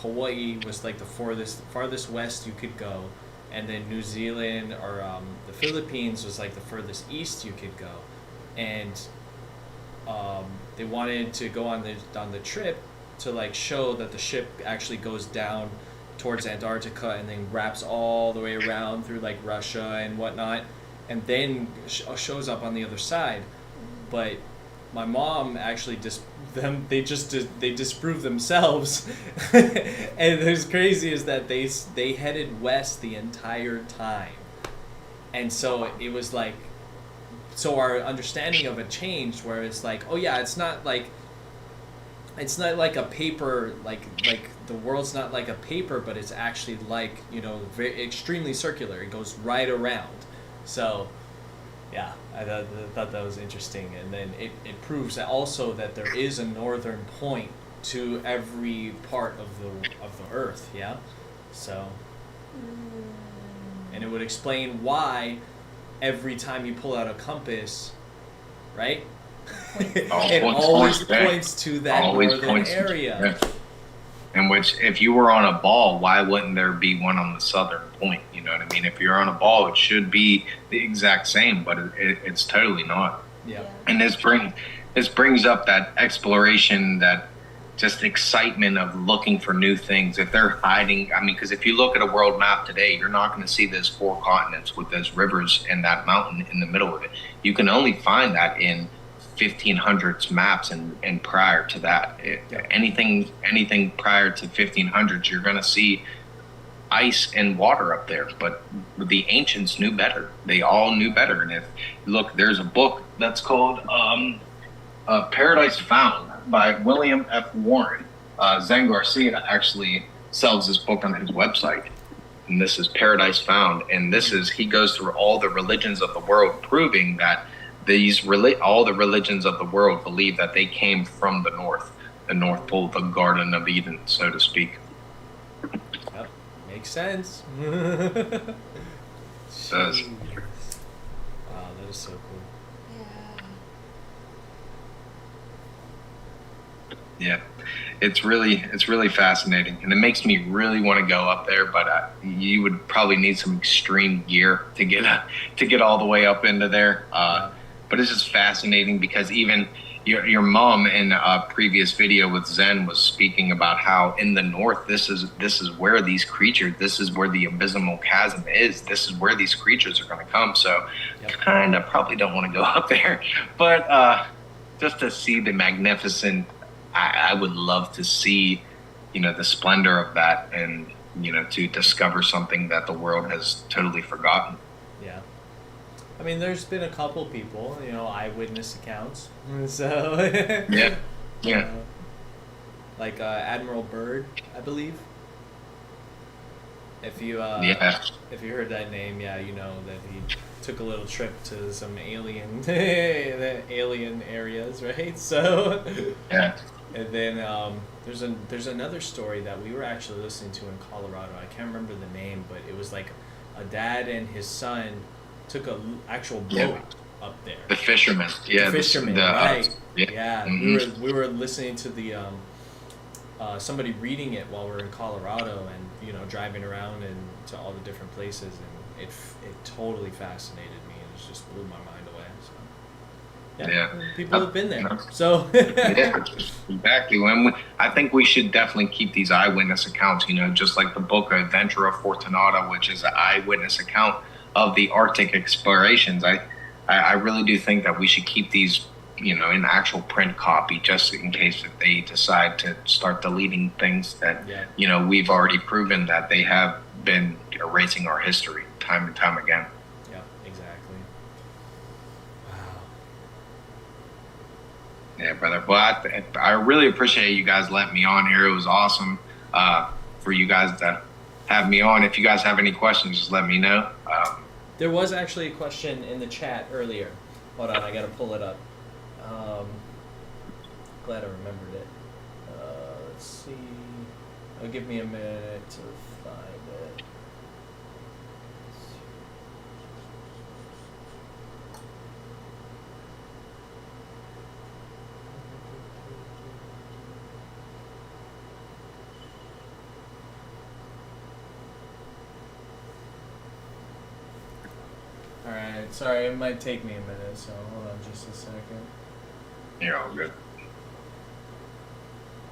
Hawaii was like the farthest west you could go, and then New Zealand or the Philippines was like the furthest east you could go, and they wanted to go on the trip to like show that the ship actually goes down towards Antarctica and then wraps all the way around through like Russia and whatnot, and then shows up on the other side. But my mom actually they disproved themselves. And what's crazy is that they headed west the entire time, and so it was like, so our understanding of it changed, where it's like, oh yeah, it's not like a paper, like the world's not like a paper, but it's actually like, you know, very extremely circular. It goes right around. So yeah, I thought that was interesting. And then it proves that also that there is a northern point to every part of the Earth. Yeah, so, and it would explain why every time you pull out a compass, right, it always points to that northern area. In which, if you were on a ball, why wouldn't there be one on the southern point? You know what I mean? If you're on a ball, it should be the exact same, but it's totally not. Yeah. And this brings up that exploration that just excitement of looking for new things. If they're hiding, I mean, because if you look at a world map today, you're not going to see those 4 continents with those rivers and that mountain in the middle of it. You can only find that in 1500s maps and prior to that. Anything prior to 1500s, you're going to see ice and water up there. But the ancients knew better. They all knew better. And if look, there's a book that's called Paradise Found by William F. Warren. Zen Garcia actually sells this book on his website. And this is Paradise Found. And he goes through all the religions of the world, proving that all the religions of the world believe that they came from the North Pole, the Garden of Eden, so to speak. Yep, makes sense. Does. Jeez. Wow, that is so cool. Yeah. Yeah, it's really fascinating, and it makes me really want to go up there. But you would probably need some extreme gear to get all the way up into there. But it's just fascinating because even your mom in a previous video with Zen was speaking about how in the north this is where these creatures, this is where the abysmal chasm is. This is where these creatures are going to come. So, kind of probably don't want to go up there, but just to see the magnificent. I would love to see, the splendor of that, and to discover something that the world has totally forgotten. Yeah. I mean, there's been a couple people, eyewitness accounts. So. Yeah. Like Admiral Byrd, I believe. If you if you heard that name, you know that he took a little trip to some alien alien areas, right? So. Yeah. And then there's another story that we were actually listening to in Colorado. I can't remember the name, but it was like a dad and his son took a actual boat up there. The fisherman. Yeah. The fisherman, right? Yeah. Mm-hmm. We were listening to the somebody reading it while we were in Colorado, and driving around and to all the different places, and it totally fascinated me, and it just blew my mind away. So. Yeah. People have been there. So yeah, exactly. I think we should definitely keep these eyewitness accounts, just like the book Adventure of Fortunata, which is an eyewitness account of the Arctic explorations. I really do think that we should keep these, in actual print copy, just in case if they decide to start deleting things that, we've already proven that they have been erasing our history time and time again. Yeah, brother. Well, I really appreciate you guys letting me on here. It was awesome for you guys to have me on. If you guys have any questions, just let me know. There was actually a question in the chat earlier. Hold on, I gotta pull it up. Glad I remembered it. Let's see. Give me a minute to find it. Alright, sorry, it might take me a minute, so hold on just a second. You're all good. It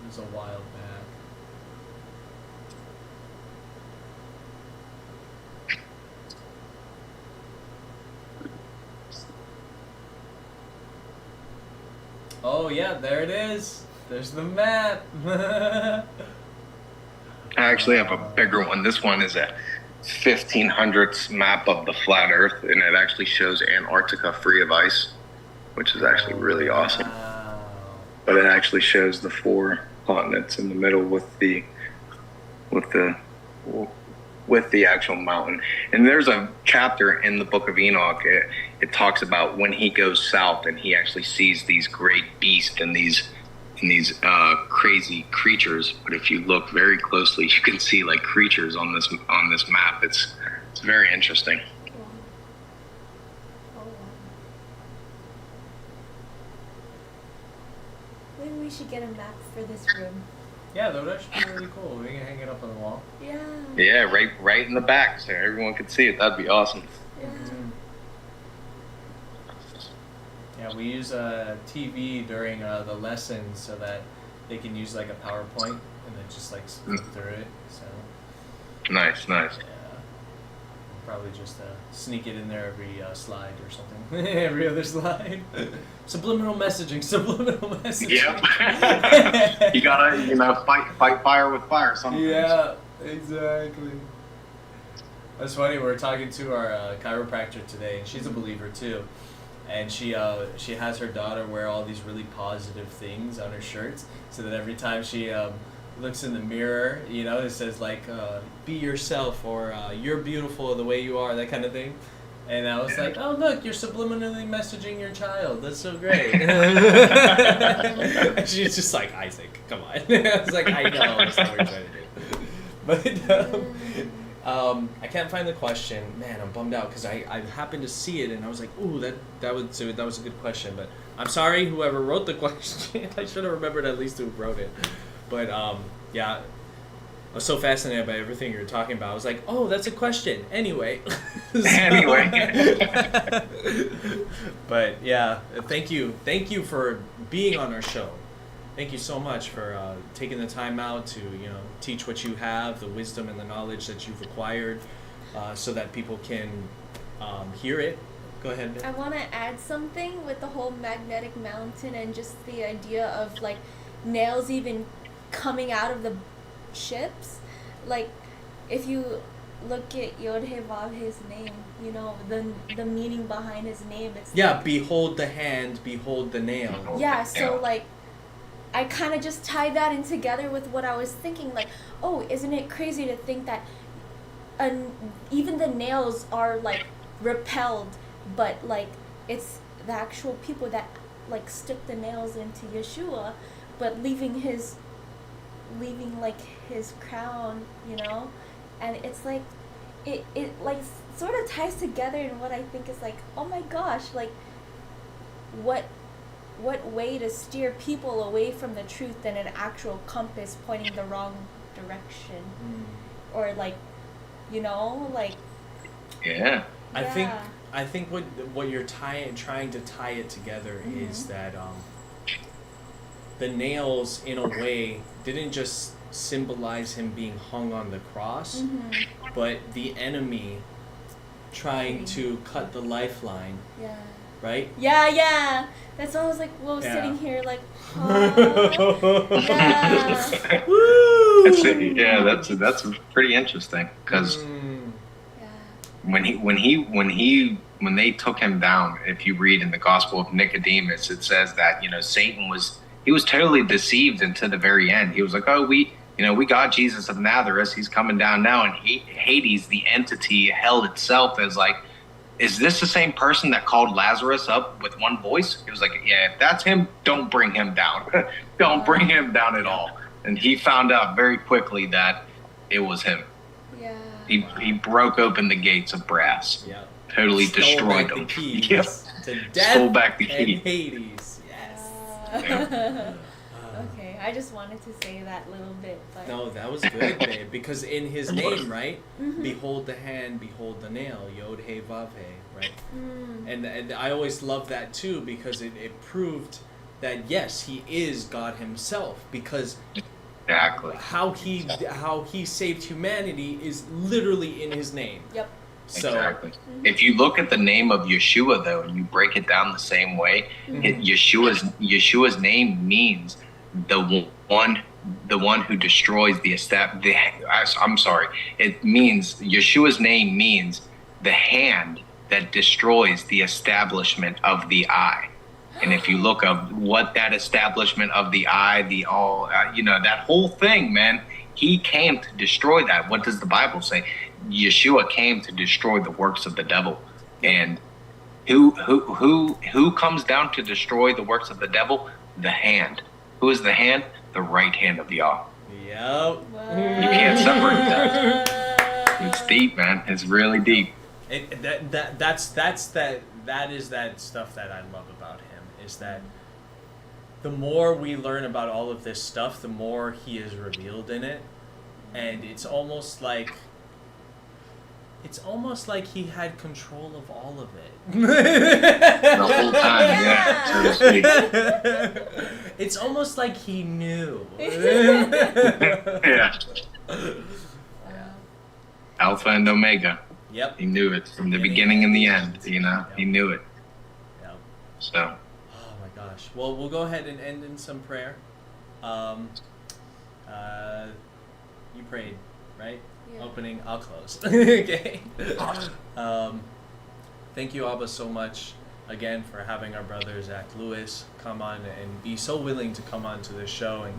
was a while back. Oh yeah, there it is. There's the map. I actually have a bigger one. This one is a 1500s map of the flat Earth, and it actually shows Antarctica free of ice, which is actually really awesome. Wow. But it actually shows the 4 continents in the middle with the actual mountain. And there's a chapter in the Book of Enoch. It talks about when he goes south and he actually sees these great beasts and these crazy creatures. But if you look very closely, you can see like creatures on this map. It's very interesting. Maybe we should get a map for this room. Yeah, that would actually be really cool. We can hang it up on the wall. Yeah. Yeah, right in the back, so everyone could see it. That'd be awesome. Yeah. Yeah, we use a TV during the lessons so that they can use like a PowerPoint and then just like flip through it. So Nice. yeah, probably just sneak it in there every slide or something. Every other slide. Subliminal messaging. Yep. You gotta, fight fire with fire sometimes. Yeah, exactly. That's funny. We were talking to our chiropractor today, and she's a believer too. And she has her daughter wear all these really positive things on her shirts, so that every time she looks in the mirror, it says like "Be yourself" or "You're beautiful the way you are," that kind of thing. And I was like, "Oh look, you're subliminally messaging your child. That's so great." And she's just like, "Isaac, come on." I was like, "I know, that's not what we're trying to do." But I can't find the question. Man, I'm bummed out because I happened to see it and I was like, "Ooh, that was a good question." But I'm sorry, whoever wrote the question. I should have remembered at least who wrote it. But yeah, I was so fascinated by everything you were talking about. I was like, "Oh, that's a question." Anyway. But yeah, thank you for being on our show. Thank you so much for taking the time out to teach what you have, the wisdom and the knowledge that you've acquired, so that people can hear it. Go ahead. I want to add something with the whole magnetic mountain and just the idea of like nails even coming out of the ships. Like if you look at Yod He Vav He's name, the meaning behind his name. It's behold the hand, behold the nail. Yeah, so like I kind of just tied that in together with what I was thinking, like, oh, isn't it crazy to think that even the nails are like repelled, but like it's the actual people that like stick the nails into Yeshua, but leaving like his crown, and it's like it like sort of ties together in what I think is like, oh my gosh, like what way to steer people away from the truth than an actual compass pointing the wrong direction. Or like like Yeah. I think what you're trying to tie it together is that the nails in a way didn't just symbolize him being hung on the cross, but the enemy trying to cut the lifeline. Yeah. Right? Yeah. That's why I was like, sitting here like, yeah. That's pretty interesting because when they took him down, if you read in the Gospel of Nicodemus, it says that Satan was totally deceived until the very end. He was like, oh, we got Jesus of Nazareth. He's coming down now, and Hades, the entity, hell itself, is like, is this the same person that called Lazarus up with one voice? He was like, yeah, if that's him, don't bring him down. Don't bring him down at all. And he found out very quickly that it was him. Yeah. He broke open the gates of brass. Yeah. Totally destroyed them. Yep. To death Stole back the key. and Hades. Yes. Okay, I just wanted to say that little bit. But No, that was good, babe. Because in his name, right? Behold the hand, behold the nail. Yod He Vav He, right? And I always love that too because it proved that yes, he is God himself because Exactly. how he saved humanity is literally in his name. Yep. So, Exactly. If you look at the name of Yeshua, though, and you break it down the same way, Yeshua's name means the one who destroys I'm sorry. It means Yeshua's name means the hand that destroys the establishment of the eye. And if you look up what that establishment of the eye, that whole thing, man, he came to destroy that. What does the Bible say? Yeshua came to destroy the works of the devil. And who comes down to destroy the works of the devil? The hand. Who is the hand? The right hand of Yah. yep. You can't separate that. It's deep, man. It's really deep. That is that stuff that I love about him is that the more we learn about all of this stuff, the more he is revealed in it, and it's almost like It's almost like he had control of all of it. The whole time, yeah, so to speak. It's almost like he knew. Yeah. Alpha and Omega. Yep. He knew it from the beginning and the end, you know? He knew it. Yep. So, Oh my gosh. Well, we'll go ahead and end in some prayer. You prayed, right? Yeah. Opening, I'll close. Okay. Thank you, Abba, so much again for having our brother Zach Lewis come on and be so willing to come on to the show and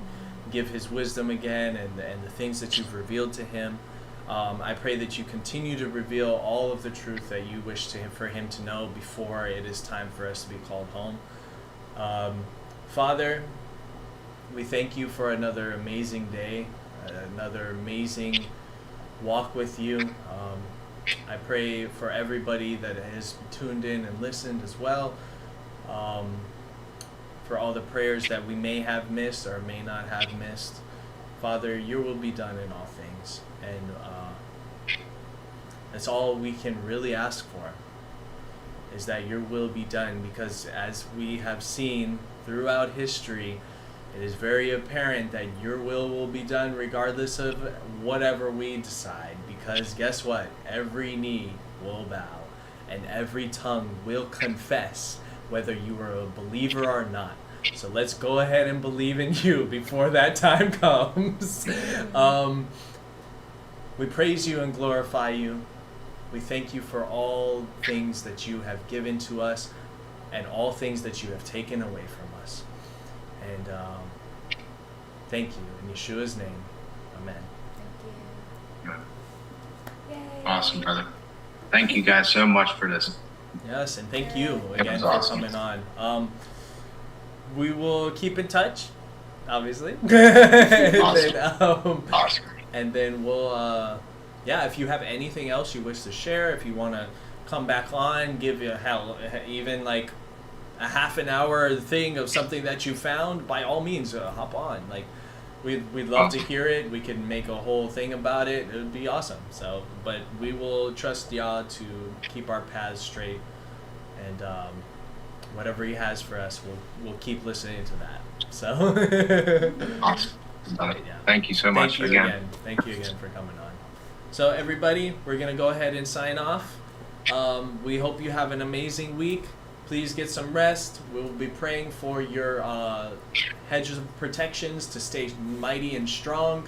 give his wisdom again and the things that you've revealed to him. I pray that you continue to reveal all of the truth that you wish for him to know before it is time for us to be called home. Father, we thank you for another amazing day, another amazing walk with you. I pray for everybody that has tuned in and listened as well, for all the prayers that we may have missed or may not have missed. Father, your will be done in all things, and that's all we can really ask for, is that your will be done, because as we have seen throughout history, it is very apparent that your will be done regardless of whatever we decide, because guess what? Every knee will bow and every tongue will confess whether you are a believer or not. So let's go ahead and believe in you before that time comes. We praise you and glorify you. We thank you for all things that you have given to us and all things that you have taken away from us. And thank you in Yeshua's name. Amen. Thank you. Yay. awesome, brother. Thank you guys so much for this. Yes, and thank you It again was for awesome. coming on. We will keep in touch, obviously. Awesome. Awesome. And then we'll, if you have anything else you wish to share, if you want to come back on, give you even like a half an hour thing of something that you found, by all means, hop on. Like, we'd love to hear it. We can make a whole thing about it. It would be awesome. So, but we will trust Yah to keep our paths straight, and whatever He has for us, we'll keep listening to that. So, Awesome. Yeah. Thank you so much Thank you again. Thank you again for coming on. So everybody, we're gonna go ahead and sign off. We hope you have an amazing week. Please get some rest. We'll be praying for your hedges of protections to stay mighty and strong,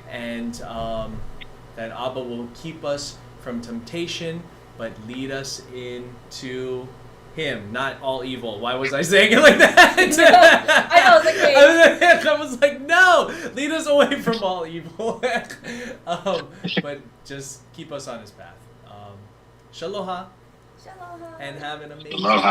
and that Abba will keep us from temptation, but lead us into Him, not all evil. Why was I saying it like that? I know, I was like, wait. I was like, no, lead us away from all evil. But just keep us on His path. Shaloha, Shalom. and have an amazing Aloha.